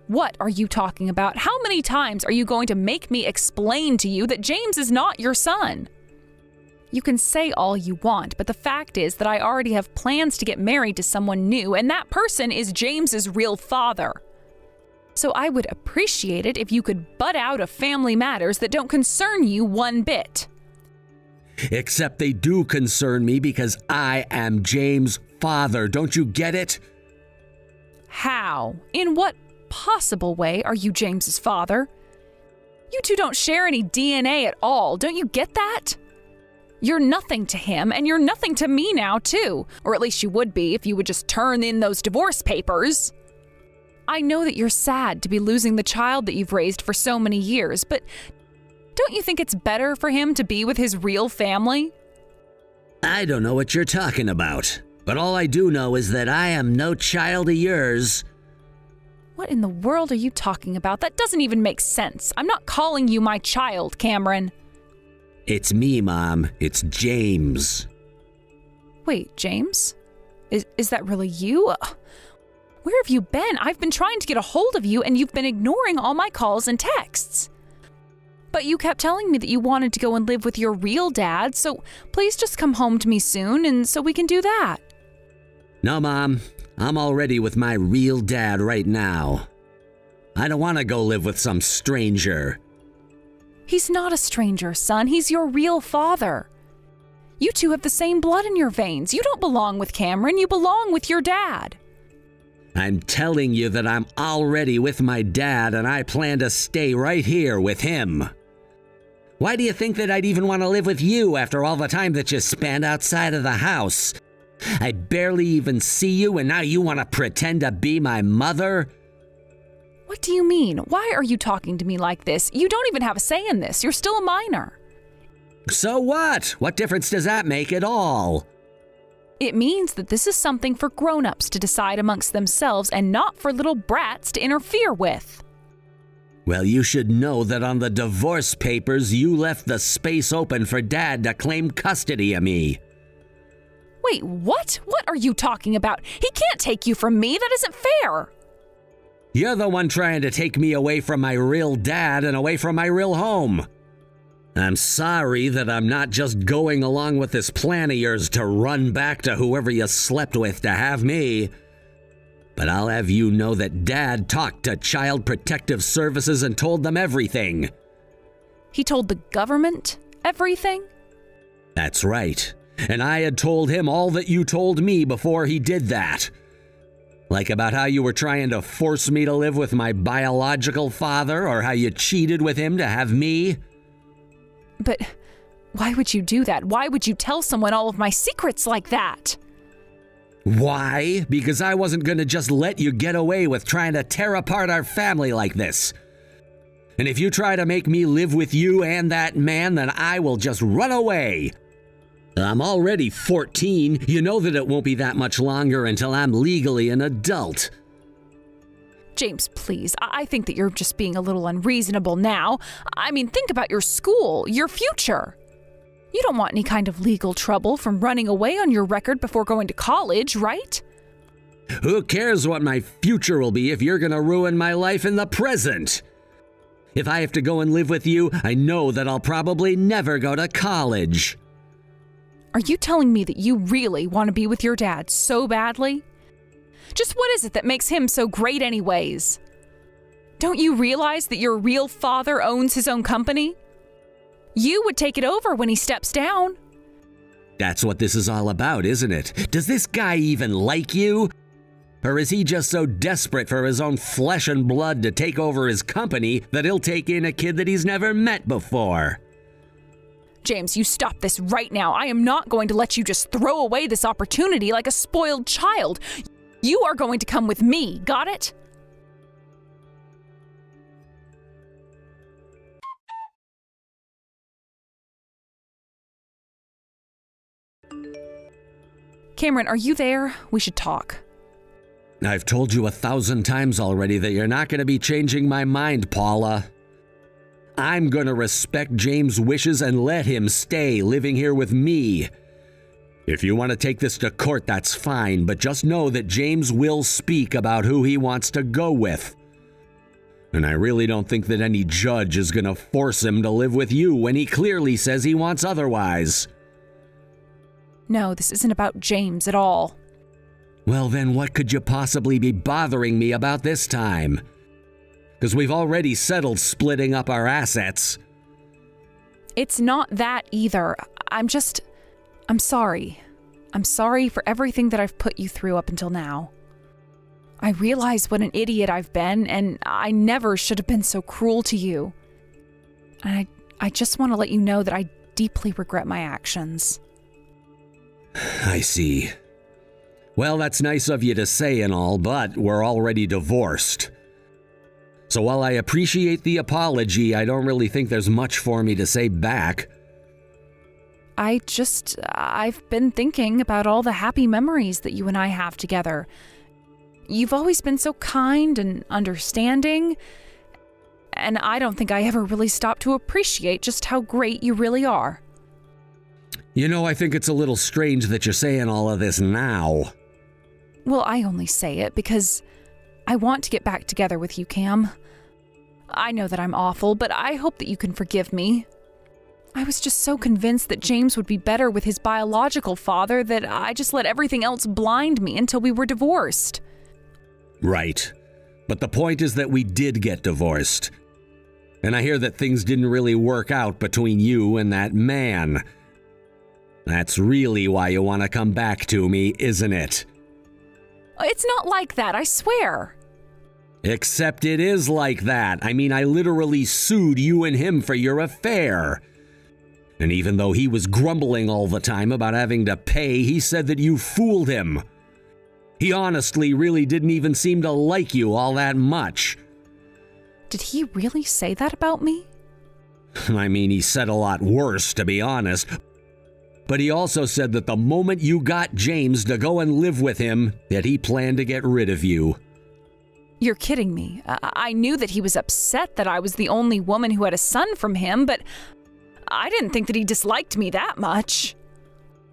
What are you talking about? How many times are you going to make me explain to you that James is not your son? You can say all you want, but the fact is that I already have plans to get married to someone new, and that person is James's real father. So I would appreciate it if you could butt out of family matters that don't concern you one bit. Except they do concern me because I am James' father. Don't you get it? How? In what possible way are you James's father? You two don't share any DNA at all. Don't you get that? You're nothing to him, and you're nothing to me now, too. Or at least you would be if you would just turn in those divorce papers. I know that you're sad to be losing the child that you've raised for so many years, but don't you think it's better for him to be with his real family? I don't know what you're talking about, but all I do know is that I am no child of yours. What in the world are you talking about? That doesn't even make sense. I'm not calling you my child, Cameron. It's me, Mom. It's James. Wait, James? Is that really you? Where have you been? I've been trying to get a hold of you, and you've been ignoring all my calls and texts. But you kept telling me that you wanted to go and live with your real dad, so please just come home to me soon, and so we can do that. No, Mom. I'm already with my real dad right now. I don't want to go live with some stranger. He's not a stranger, son. He's your real father. You two have the same blood in your veins. You don't belong with Cameron. You belong with your dad. I'm telling you that I'm already with my dad, and I plan to stay right here with him. Why do you think that I'd even want to live with you after all the time that you spent outside of the house? I barely even see you, and now you want to pretend to be my mother? What do you mean? Why are you talking to me like this? You don't even have a say in this. You're still a minor. So what? What difference does that make at all? It means that this is something for grown-ups to decide amongst themselves and not for little brats to interfere with. Well, you should know that on the divorce papers, you left the space open for Dad to claim custody of me. Wait, what? What are you talking about? He can't take you from me. That isn't fair. You're the one trying to take me away from my real dad and away from my real home. I'm sorry that I'm not just going along with this plan of yours to run back to whoever you slept with to have me. But I'll have you know that Dad talked to Child Protective Services and told them everything. He told the government everything? That's right. And I had told him all that you told me before he did that. Like about how you were trying to force me to live with my biological father, or how you cheated with him to have me. But why would you do that? Why would you tell someone all of my secrets like that? Why? Because I wasn't going to just let you get away with trying to tear apart our family like this. And if you try to make me live with you and that man, then I will just run away. I'm already 14. You know that it won't be that much longer until I'm legally an adult. James, please. I think that you're just being a little unreasonable now. I mean, think about your school, your future. You don't want any kind of legal trouble from running away on your record before going to college, right? Who cares what my future will be if you're gonna ruin my life in the present? If I have to go and live with you, I know that I'll probably never go to college. Are you telling me that you really want to be with your dad so badly? Just what is it that makes him so great anyways? Don't you realize that your real father owns his own company? You would take it over when he steps down. That's what this is all about, isn't it? Does this guy even like you? Or is he just so desperate for his own flesh and blood to take over his company that he'll take in a kid that he's never met before? James, you stop this right now. I am not going to let you just throw away this opportunity like a spoiled child. You are going to come with me, got it? Cameron, are you there? We should talk. I've told you 1,000 times already that you're not going to be changing my mind, Paula. I'm going to respect James' wishes and let him stay living here with me. If you want to take this to court, that's fine, but just know that James will speak about who he wants to go with. And I really don't think that any judge is going to force him to live with you when he clearly says he wants otherwise. No, this isn't about James at all. Well, then what could you possibly be bothering me about this time? Because we've already settled splitting up our assets. It's not that either. I'm sorry. I'm sorry for everything that I've put you through up until now. I realize what an idiot I've been, and I never should have been so cruel to you. And I just want to let you know that I deeply regret my actions. I see. Well, that's nice of you to say and all, but we're already divorced. So while I appreciate the apology, I don't really think there's much for me to say back. I've been thinking about all the happy memories that you and I have together. You've always been so kind and understanding, and I don't think I ever really stopped to appreciate just how great you really are. You know, I think it's a little strange that you're saying all of this now. Well, I only say it because I want to get back together with you, Cam. I know that I'm awful, but I hope that you can forgive me. I was just so convinced that James would be better with his biological father that I just let everything else blind me until we were divorced. Right. But the point is that we did get divorced. And I hear that things didn't really work out between you and that man. That's really why you want to come back to me, isn't it? It's not like that, I swear. Except it is like that. I mean, I literally sued you and him for your affair. And even though he was grumbling all the time about having to pay, he said that you fooled him. He honestly really didn't even seem to like you all that much. Did he really say that about me? I mean, he said a lot worse, to be honest. But he also said that the moment you got James to go and live with him, that he planned to get rid of you. You're kidding me. I knew that he was upset that I was the only woman who had a son from him, but I didn't think that he disliked me that much.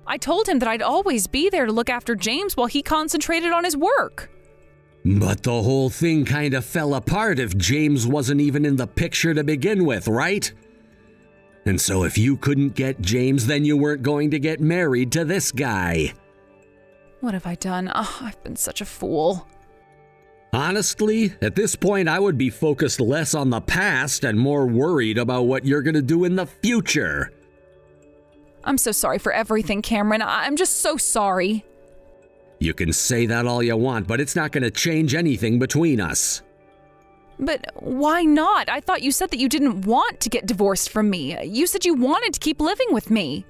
I told him that I'd always be there to look after James while he concentrated on his work. But the whole thing kind of fell apart if James wasn't even in the picture to begin with, right? And so if you couldn't get James, then you weren't going to get married to this guy. What have I done? Oh, I've been such a fool. Honestly, at this point, I would be focused less on the past and more worried about what you're going to do in the future. I'm so sorry for everything, Cameron. I'm just so sorry. You can say that all you want, but it's not going to change anything between us. But why not? I thought you said that you didn't want to get divorced from me. You said you wanted to keep living with me.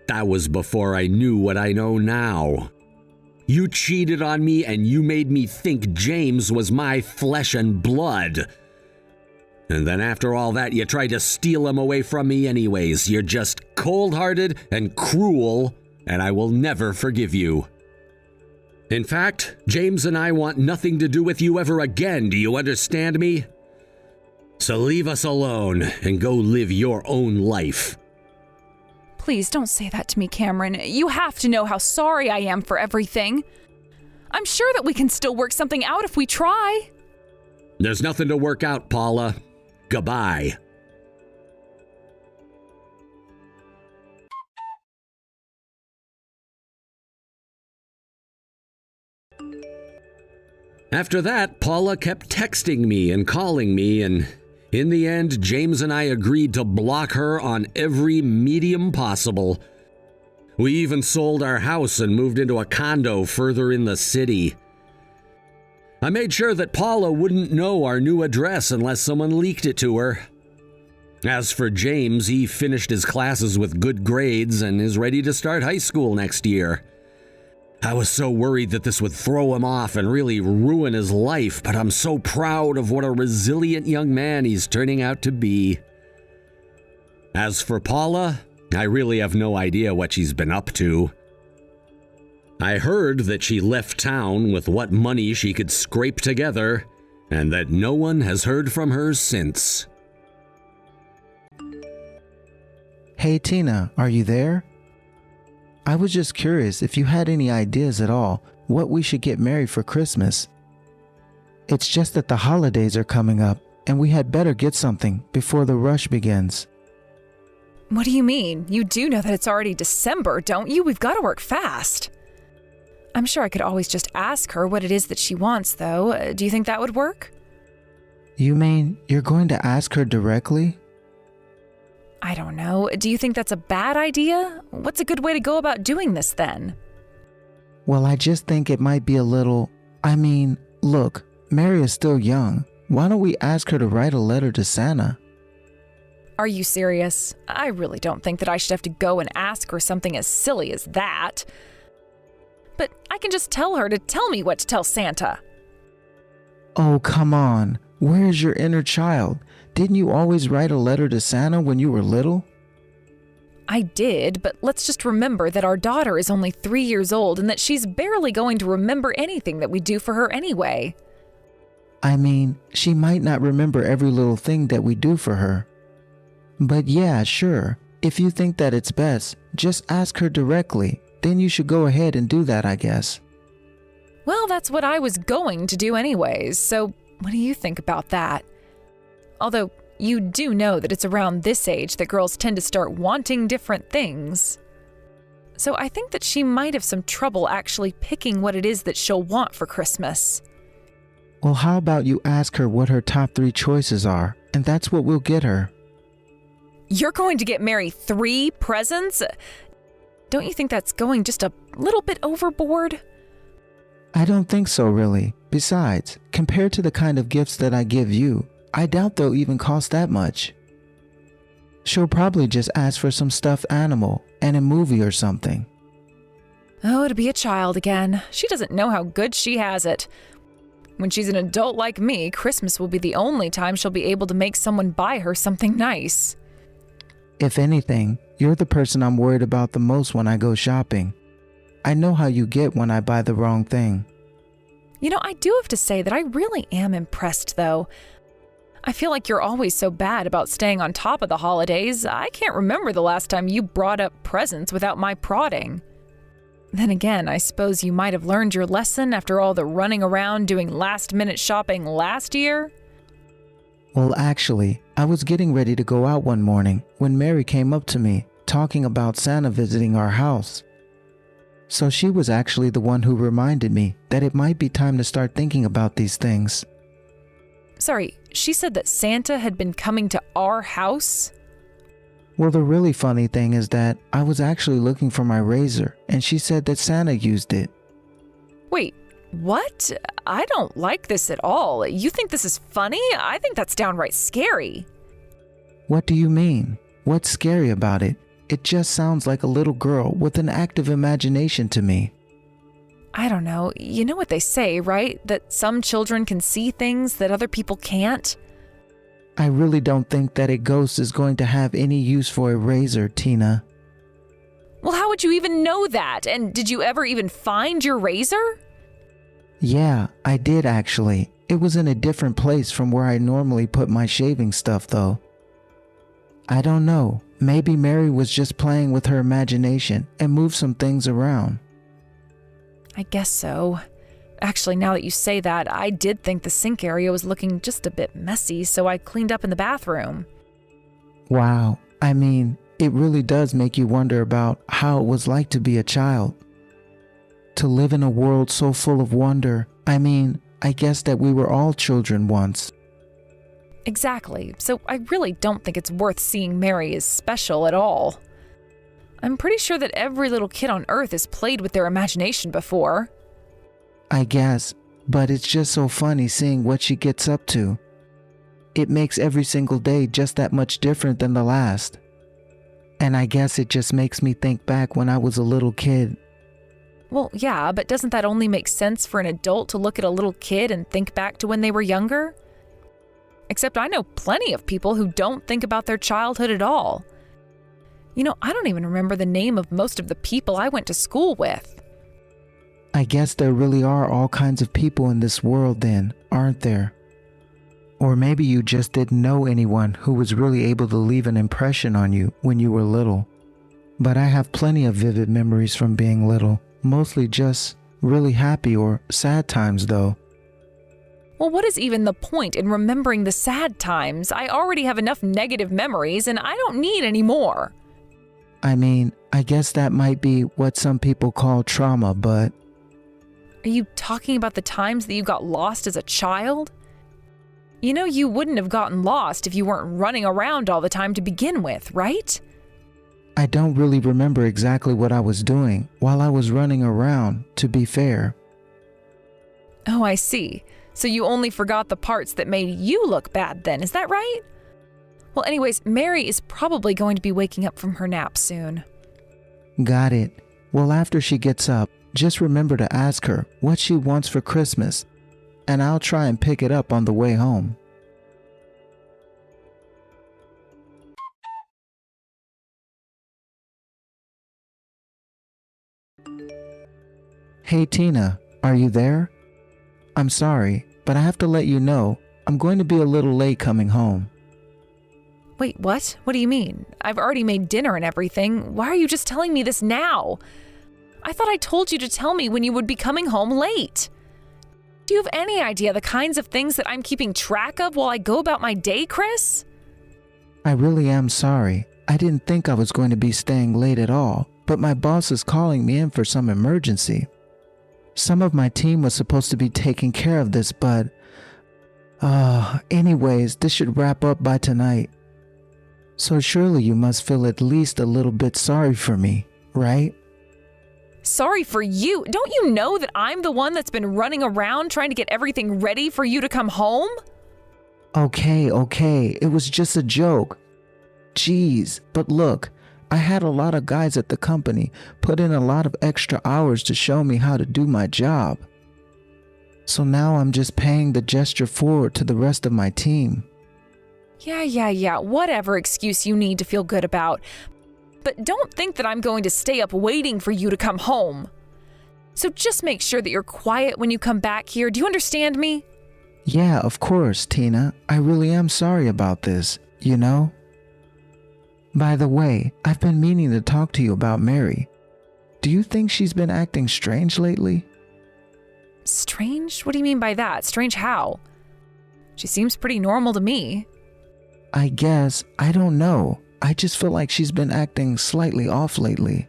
That was before I knew what I know now. You cheated on me and you made me think James was my flesh and blood. And then after all that, you tried to steal him away from me anyways. You're just cold-hearted and cruel, and I will never forgive you. In fact, James and I want nothing to do with you ever again, do you understand me? So leave us alone and go live your own life. Please don't say that to me, Cameron. You have to know how sorry I am for everything. I'm sure that we can still work something out if we try. There's nothing to work out, Paula. Goodbye. After that, Paula kept texting me and calling me, and in the end, James and I agreed to block her on every medium possible. We even sold our house and moved into a condo further in the city. I made sure that Paula wouldn't know our new address unless someone leaked it to her. As for James, he finished his classes with good grades and is ready to start high school next year. I was so worried that this would throw him off and really ruin his life, but I'm so proud of what a resilient young man he's turning out to be. As for Paula, I really have no idea what she's been up to. I heard that she left town with what money she could scrape together, and that no one has heard from her since. Hey Tina, are you there? I was just curious if you had any ideas at all what we should get Mary for Christmas. It's just that the holidays are coming up, and we had better get something before the rush begins. What do you mean? You do know that it's already December, don't you? We've got to work fast. I'm sure I could always just ask her what it is that she wants, though. Do you think that would work? You mean you're going to ask her directly? I don't know. Do you think that's a bad idea? What's a good way to go about doing this then? Well, I just think it might be a little... look, Mary is still young. Why don't we ask her to write a letter to Santa? Are you serious? I really don't think that I should have to go and ask her something as silly as that. But I can just tell her to tell me what to tell Santa. Oh, come on. Where is your inner child? Didn't you always write a letter to Santa when you were little? I did, but let's just remember that our daughter is only 3 years old and that she's barely going to remember anything that we do for her anyway. She might not remember every little thing that we do for her. But yeah, sure. If you think that it's best, just ask her directly. Then you should go ahead and do that, I guess. Well, that's what I was going to do anyways, so what do you think about that? Although, you do know that it's around this age that girls tend to start wanting different things. So I think that she might have some trouble actually picking what it is that she'll want for Christmas. Well, how about you ask her what her top 3 choices are, and that's what we'll get her. You're going to get Mary 3 presents? Don't you think that's going just a little bit overboard? I don't think so, really. Besides, compared to the kind of gifts that I give you, I doubt they'll even cost that much. She'll probably just ask for some stuffed animal and a movie or something. Oh, to be a child again. She doesn't know how good she has it. When she's an adult like me, Christmas will be the only time she'll be able to make someone buy her something nice. If anything, you're the person I'm worried about the most when I go shopping. I know how you get when I buy the wrong thing. You know, I do have to say that I really am impressed, though. I feel like you're always so bad about staying on top of the holidays. I can't remember the last time you brought up presents without my prodding. Then again, I suppose you might have learned your lesson after all the running around doing last-minute shopping last year? Well, actually, I was getting ready to go out one morning when Mary came up to me, talking about Santa visiting our house. So she was actually the one who reminded me that it might be time to start thinking about these things. Sorry, she said that Santa had been coming to our house? Well, the really funny thing is that I was actually looking for my razor, and she said that Santa used it. Wait, what? I don't like this at all. You think this is funny? I think that's downright scary. What do you mean? What's scary about it? It just sounds like a little girl with an active imagination to me. I don't know. You know what they say, right? That some children can see things that other people can't? I really don't think that a ghost is going to have any use for a razor, Tina. Well, how would you even know that? And did you ever even find your razor? Yeah, I did actually. It was in a different place from where I normally put my shaving stuff though. I don't know. Maybe Mary was just playing with her imagination and moved some things around. I guess so. Actually, now that you say that, I did think the sink area was looking just a bit messy, so I cleaned up in the bathroom. Wow. I mean, it really does make you wonder about how it was like to be a child. To live in a world so full of wonder. I mean, I guess that we were all children once. Exactly, so I really don't think it's worth seeing Mary as special at all. I'm pretty sure that every little kid on Earth has played with their imagination before. I guess, but it's just so funny seeing what she gets up to. It makes every single day just that much different than the last. And I guess it just makes me think back when I was a little kid. Well, yeah, but doesn't that only make sense for an adult to look at a little kid and think back to when they were younger? Except I know plenty of people who don't think about their childhood at all. You know, I don't even remember the name of most of the people I went to school with. I guess there really are all kinds of people in this world then, aren't there? Or maybe you just didn't know anyone who was really able to leave an impression on you when you were little. But I have plenty of vivid memories from being little, mostly just really happy or sad times though. Well, what is even the point in remembering the sad times? I already have enough negative memories and I don't need any more. I mean, I guess that might be what some people call trauma, but... Are you talking about the times that you got lost as a child? You know, you wouldn't have gotten lost if you weren't running around all the time to begin with, right? I don't really remember exactly what I was doing while I was running around, to be fair. Oh, I see. So you only forgot the parts that made you look bad then, is that right? Well, anyways, Mary is probably going to be waking up from her nap soon. Got it. Well, after she gets up, just remember to ask her what she wants for Christmas, and I'll try and pick it up on the way home. Hey Tina, are you there? I'm sorry, but I have to let you know I'm going to be a little late coming home. Wait, what? What do you mean? I've already made dinner and everything. Why are you just telling me this now? I thought I told you to tell me when you would be coming home late. Do you have any idea the kinds of things that I'm keeping track of while I go about my day, Chris? I really am sorry. I didn't think I was going to be staying late at all, but my boss is calling me in for some emergency. Some of my team was supposed to be taking care of this, but... anyways, this should wrap up by tonight. So surely you must feel at least a little bit sorry for me, right? Sorry for you? Don't you know that I'm the one that's been running around trying to get everything ready for you to come home? Okay, it was just a joke. Jeez, but look, I had a lot of guys at the company put in a lot of extra hours to show me how to do my job. So now I'm just paying the gesture forward to the rest of my team. Yeah, whatever excuse you need to feel good about. But don't think that I'm going to stay up waiting for you to come home. So just make sure that you're quiet when you come back here. Do you understand me? Yeah, of course, Tina. I really am sorry about this, you know? By the way, I've been meaning to talk to you about Mary. Do you think she's been acting strange lately? Strange? What do you mean by that? Strange how? She seems pretty normal to me. I guess, I don't know. I just feel like she's been acting slightly off lately.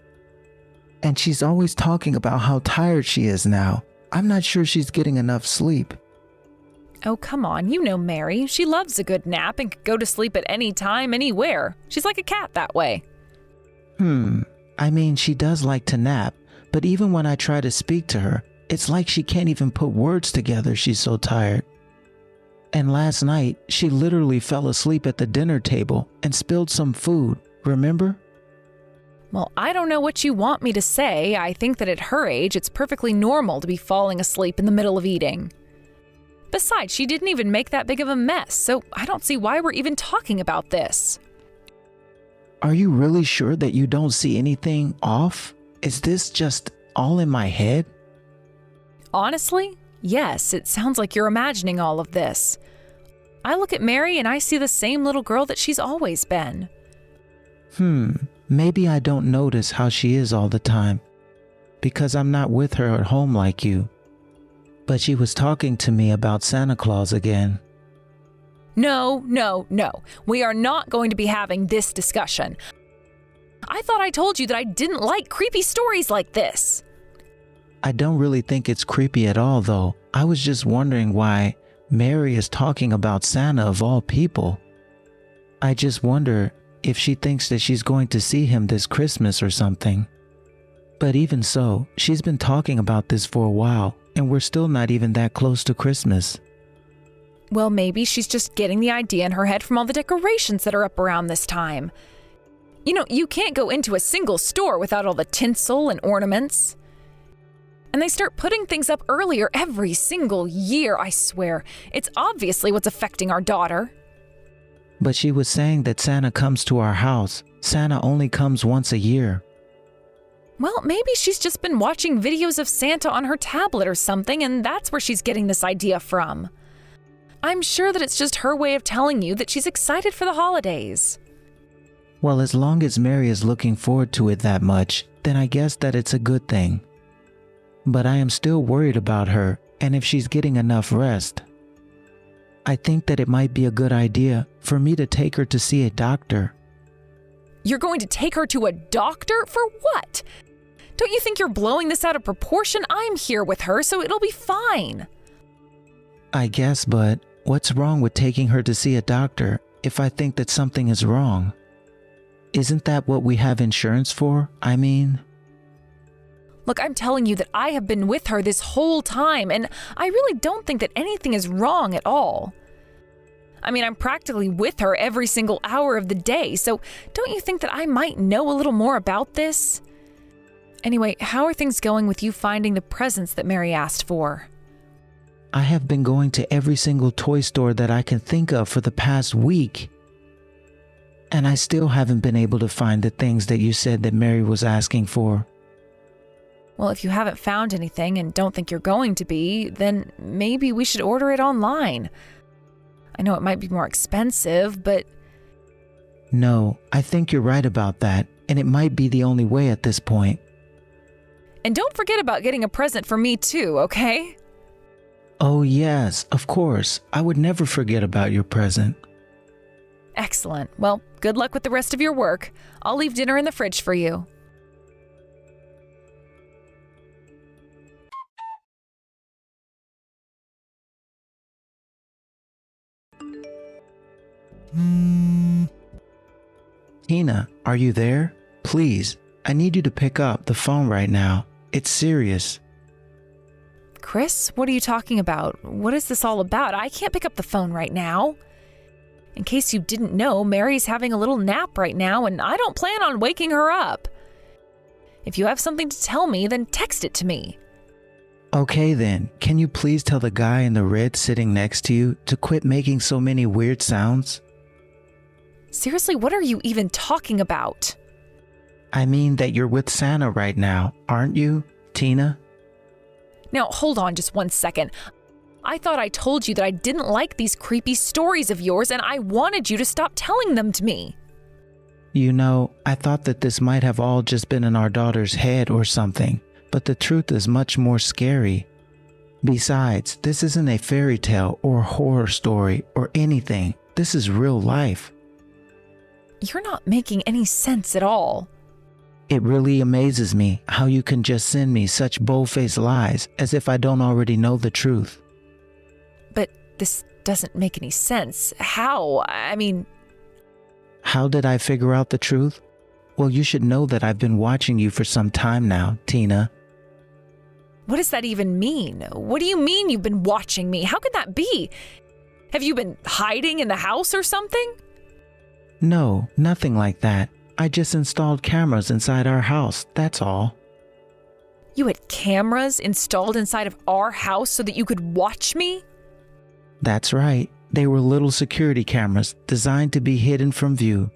And she's always talking about how tired she is now. I'm not sure she's getting enough sleep. Oh, come on. You know Mary. She loves a good nap and could go to sleep at any time, anywhere. She's like a cat that way. I mean, she does like to nap, but even when I try to speak to her, it's like she can't even put words together. She's so tired. And last night, she literally fell asleep at the dinner table and spilled some food, remember? Well, I don't know what you want me to say. I think that at her age, it's perfectly normal to be falling asleep in the middle of eating. Besides, she didn't even make that big of a mess, so I don't see why we're even talking about this. Are you really sure that you don't see anything off? Is this just all in my head? Honestly, yes, it sounds like you're imagining all of this. I look at Mary and I see the same little girl that she's always been. Maybe I don't notice how she is all the time, because I'm not with her at home like you. But she was talking to me about Santa Claus again. No. We are not going to be having this discussion. I thought I told you that I didn't like creepy stories like this. I don't really think it's creepy at all, though. I was just wondering why Mary is talking about Santa of all people. I just wonder if she thinks that she's going to see him this Christmas or something. But even so, she's been talking about this for a while, and we're still not even that close to Christmas. Well, maybe she's just getting the idea in her head from all the decorations that are up around this time. You know, you can't go into a single store without all the tinsel and ornaments. And they start putting things up earlier every single year, I swear. It's obviously what's affecting our daughter. But she was saying that Santa comes to our house. Santa only comes once a year. Well, maybe she's just been watching videos of Santa on her tablet or something, and that's where she's getting this idea from. I'm sure that it's just her way of telling you that she's excited for the holidays. Well, as long as Mary is looking forward to it that much, then I guess that it's a good thing. But I am still worried about her and if she's getting enough rest. I think that it might be a good idea for me to take her to see a doctor. You're going to take her to a doctor? For what? Don't you think you're blowing this out of proportion? I'm here with her, so it'll be fine. I guess, but what's wrong with taking her to see a doctor if I think that something is wrong? Isn't that what we have insurance for? I mean... Look, I'm telling you that I have been with her this whole time, and I really don't think that anything is wrong at all. I mean, I'm practically with her every single hour of the day, so don't you think that I might know a little more about this? Anyway, how are things going with you finding the presents that Mary asked for? I have been going to every single toy store that I can think of for the past week. And I still haven't been able to find the things that you said that Mary was asking for. Well, if you haven't found anything and don't think you're going to be, then maybe we should order it online. I know it might be more expensive, but... No, I think you're right about that, and it might be the only way at this point. And don't forget about getting a present for me too, okay? Oh yes, of course. I would never forget about your present. Excellent. Well, good luck with the rest of your work. I'll leave dinner in the fridge for you. Tina, are you there? Please, I need you to pick up the phone right now. It's serious. Chris, what are you talking about? What is this all about? I can't pick up the phone right now. In case you didn't know, Mary's having a little nap right now, and I don't plan on waking her up. If you have something to tell me, then text it to me. Okay then, can you please tell the guy in the red sitting next to you to quit making so many weird sounds? Seriously, what are you even talking about? I mean that you're with Santa right now, aren't you, Tina? Now, hold on just one second. I thought I told you that I didn't like these creepy stories of yours, and I wanted you to stop telling them to me. You know, I thought that this might have all just been in our daughter's head or something, but the truth is much more scary. Besides, this isn't a fairy tale or horror story or anything. This is real life. You're not making any sense at all. It really amazes me how you can just send me such bold-faced lies as if I don't already know the truth. But this doesn't make any sense. How? I mean... How did I figure out the truth? Well, you should know that I've been watching you for some time now, Tina. What does that even mean? What do you mean you've been watching me? How could that be? Have you been hiding in the house or something? No, nothing like that. I just installed cameras inside our house, that's all. You had cameras installed inside of our house so that you could watch me? That's right. They were little security cameras designed to be hidden from view.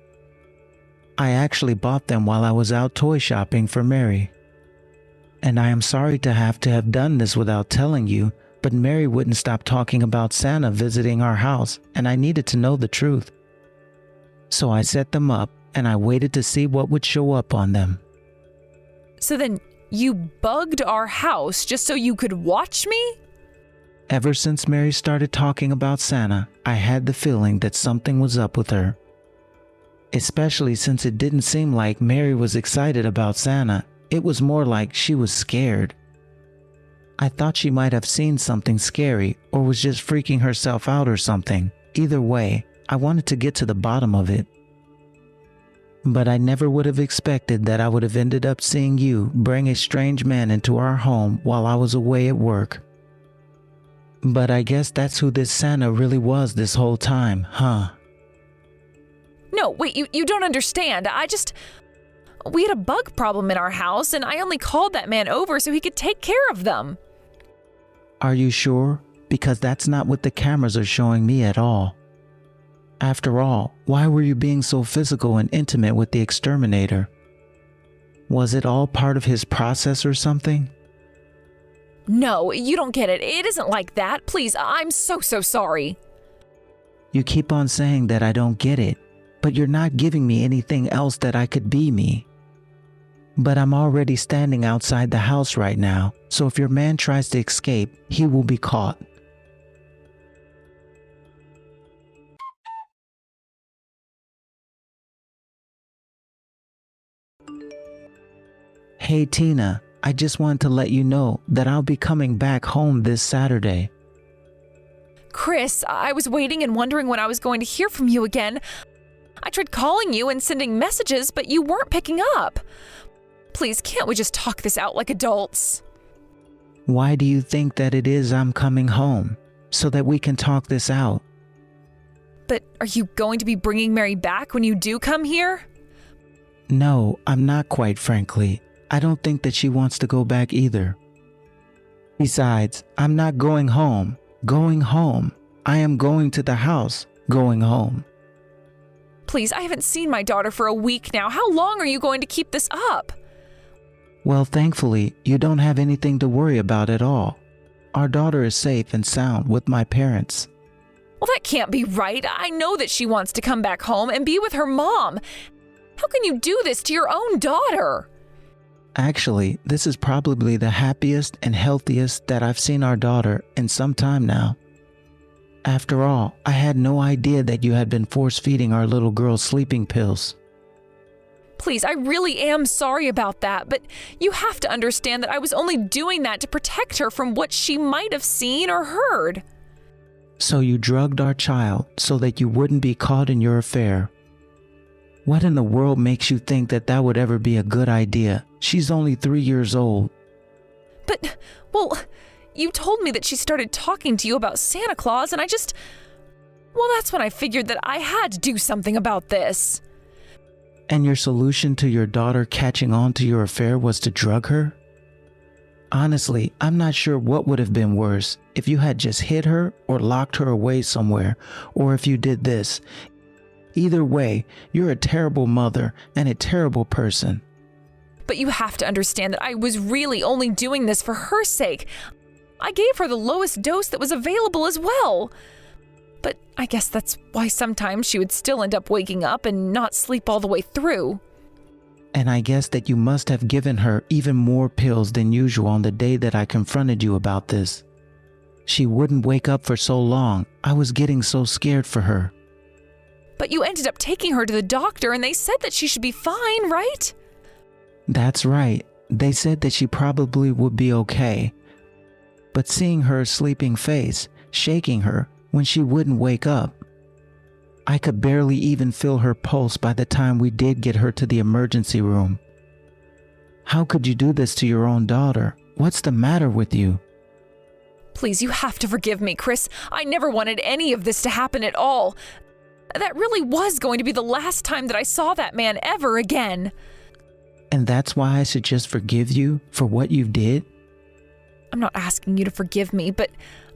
I actually bought them while I was out toy shopping for Mary. And I am sorry to have done this without telling you, but Mary wouldn't stop talking about Santa visiting our house, and I needed to know the truth. So I set them up, and I waited to see what would show up on them. So then you bugged our house just so you could watch me? Ever since Mary started talking about Santa, I had the feeling that something was up with her. Especially since it didn't seem like Mary was excited about Santa. It was more like she was scared. I thought she might have seen something scary or was just freaking herself out or something. Either way, I wanted to get to the bottom of it. But I never would have expected that I would have ended up seeing you bring a strange man into our home while I was away at work. But I guess that's who this Santa really was this whole time, huh? No, wait, you don't understand. We had a bug problem in our house, and I only called that man over so he could take care of them. Are you sure? Because that's not what the cameras are showing me at all. After all, why were you being so physical and intimate with the exterminator? Was it all part of his process or something? No, you don't get it. It isn't like that. Please, I'm so sorry. You keep on saying that I don't get it, but you're not giving me anything else that I could be me. But I'm already standing outside the house right now, so if your man tries to escape, he will be caught. Hey Tina, I just wanted to let you know that I'll be coming back home this Saturday. Chris, I was waiting and wondering when I was going to hear from you again. I tried calling you and sending messages, but you weren't picking up. Please, can't we just talk this out like adults? Why do you think that it is I'm coming home? So that we can talk this out. But are you going to be bringing Mary back when you do come here? No, I'm not, quite frankly. I don't think that she wants to go back either. Besides, I'm not going home. Going home. I am going to the house. Going home. Please, I haven't seen my daughter for a week now. How long are you going to keep this up? Well, thankfully, you don't have anything to worry about at all. Our daughter is safe and sound with my parents. Well, that can't be right. I know that she wants to come back home and be with her mom. How can you do this to your own daughter? Actually, this is probably the happiest and healthiest that I've seen our daughter in some time now. After all, I had no idea that you had been force-feeding our little girl sleeping pills. Please, I really am sorry about that, but you have to understand that I was only doing that to protect her from what she might have seen or heard. So you drugged our child so that you wouldn't be caught in your affair. What in the world makes you think that that would ever be a good idea? She's only 3 years old. But, well, you told me that she started talking to you about Santa Claus, and well, that's when I figured that I had to do something about this. And your solution to your daughter catching on to your affair was to drug her? Honestly, I'm not sure what would have been worse, if you had just hid her or locked her away somewhere, or if you did this. Either way, you're a terrible mother and a terrible person. But you have to understand that I was really only doing this for her sake. I gave her the lowest dose that was available as well. But I guess that's why sometimes she would still end up waking up and not sleep all the way through. And I guess that you must have given her even more pills than usual on the day that I confronted you about this. She wouldn't wake up for so long. I was getting so scared for her. But you ended up taking her to the doctor and they said that she should be fine, right? That's right. They said that she probably would be okay. But seeing her sleeping face, shaking her when she wouldn't wake up, I could barely even feel her pulse by the time we did get her to the emergency room. How could you do this to your own daughter? What's the matter with you? Please, you have to forgive me, Chris. I never wanted any of this to happen at all. That really was going to be the last time that I saw that man ever again. And that's why I should just forgive you for what you did? I'm not asking you to forgive me, but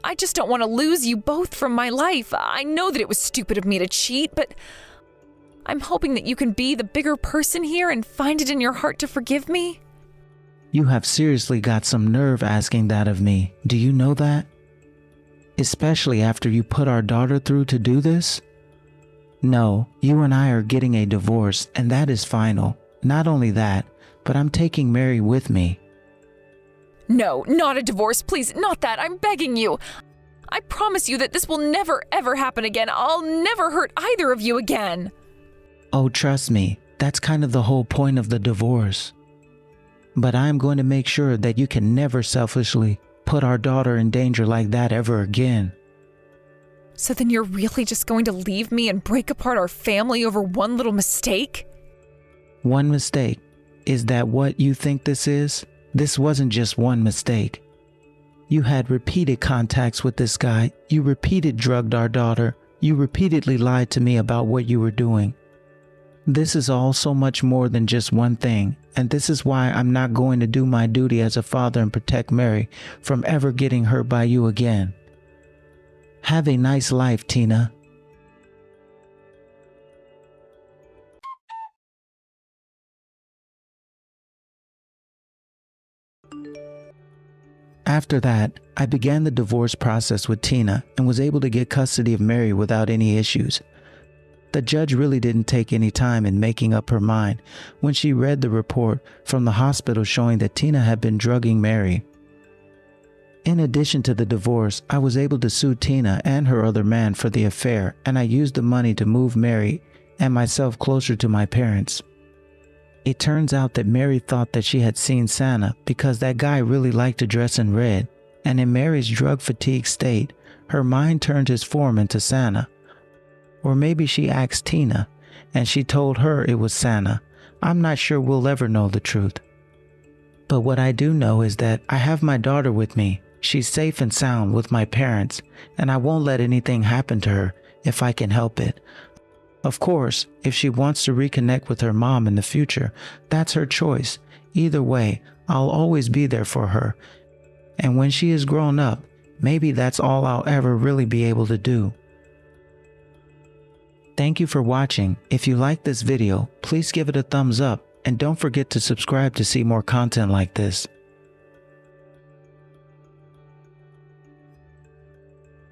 I just don't want to lose you both from my life. I know that it was stupid of me to cheat, but I'm hoping that you can be the bigger person here and find it in your heart to forgive me. You have seriously got some nerve asking that of me. Do you know that? Especially after you put our daughter through to do this? No, you and I are getting a divorce, and that is final. Not only that, but I'm taking Mary with me. No, not a divorce, please, not that. I'm begging you. I promise you that this will never, ever happen again. I'll never hurt either of you again. Oh, trust me, that's kind of the whole point of the divorce. But I'm going to make sure that you can never selfishly put our daughter in danger like that ever again. So then you're really just going to leave me and break apart our family over one little mistake? One mistake? Is that what you think this is? This wasn't just one mistake. You had repeated contacts with this guy. You repeatedly drugged our daughter. You repeatedly lied to me about what you were doing. This is all so much more than just one thing, and this is why I'm not going to do my duty as a father and protect Mary from ever getting hurt by you again. Have a nice life, Tina. After that, I began the divorce process with Tina and was able to get custody of Mary without any issues. The judge really didn't take any time in making up her mind when she read the report from the hospital showing that Tina had been drugging Mary. In addition to the divorce, I was able to sue Tina and her other man for the affair, and I used the money to move Mary and myself closer to my parents. It turns out that Mary thought that she had seen Santa because that guy really liked to dress in red, and in Mary's drug-fatigued state, her mind turned his form into Santa. Or maybe she asked Tina, and she told her it was Santa. I'm not sure we'll ever know the truth. But what I do know is that I have my daughter with me. She's safe and sound with my parents, and I won't let anything happen to her if I can help it. Of course, if she wants to reconnect with her mom in the future, that's her choice. Either way, I'll always be there for her. And when she is grown up, maybe that's all I'll ever really be able to do. Thank you for watching. If you like this video, please give it a thumbs up and don't forget to subscribe to see more content like this.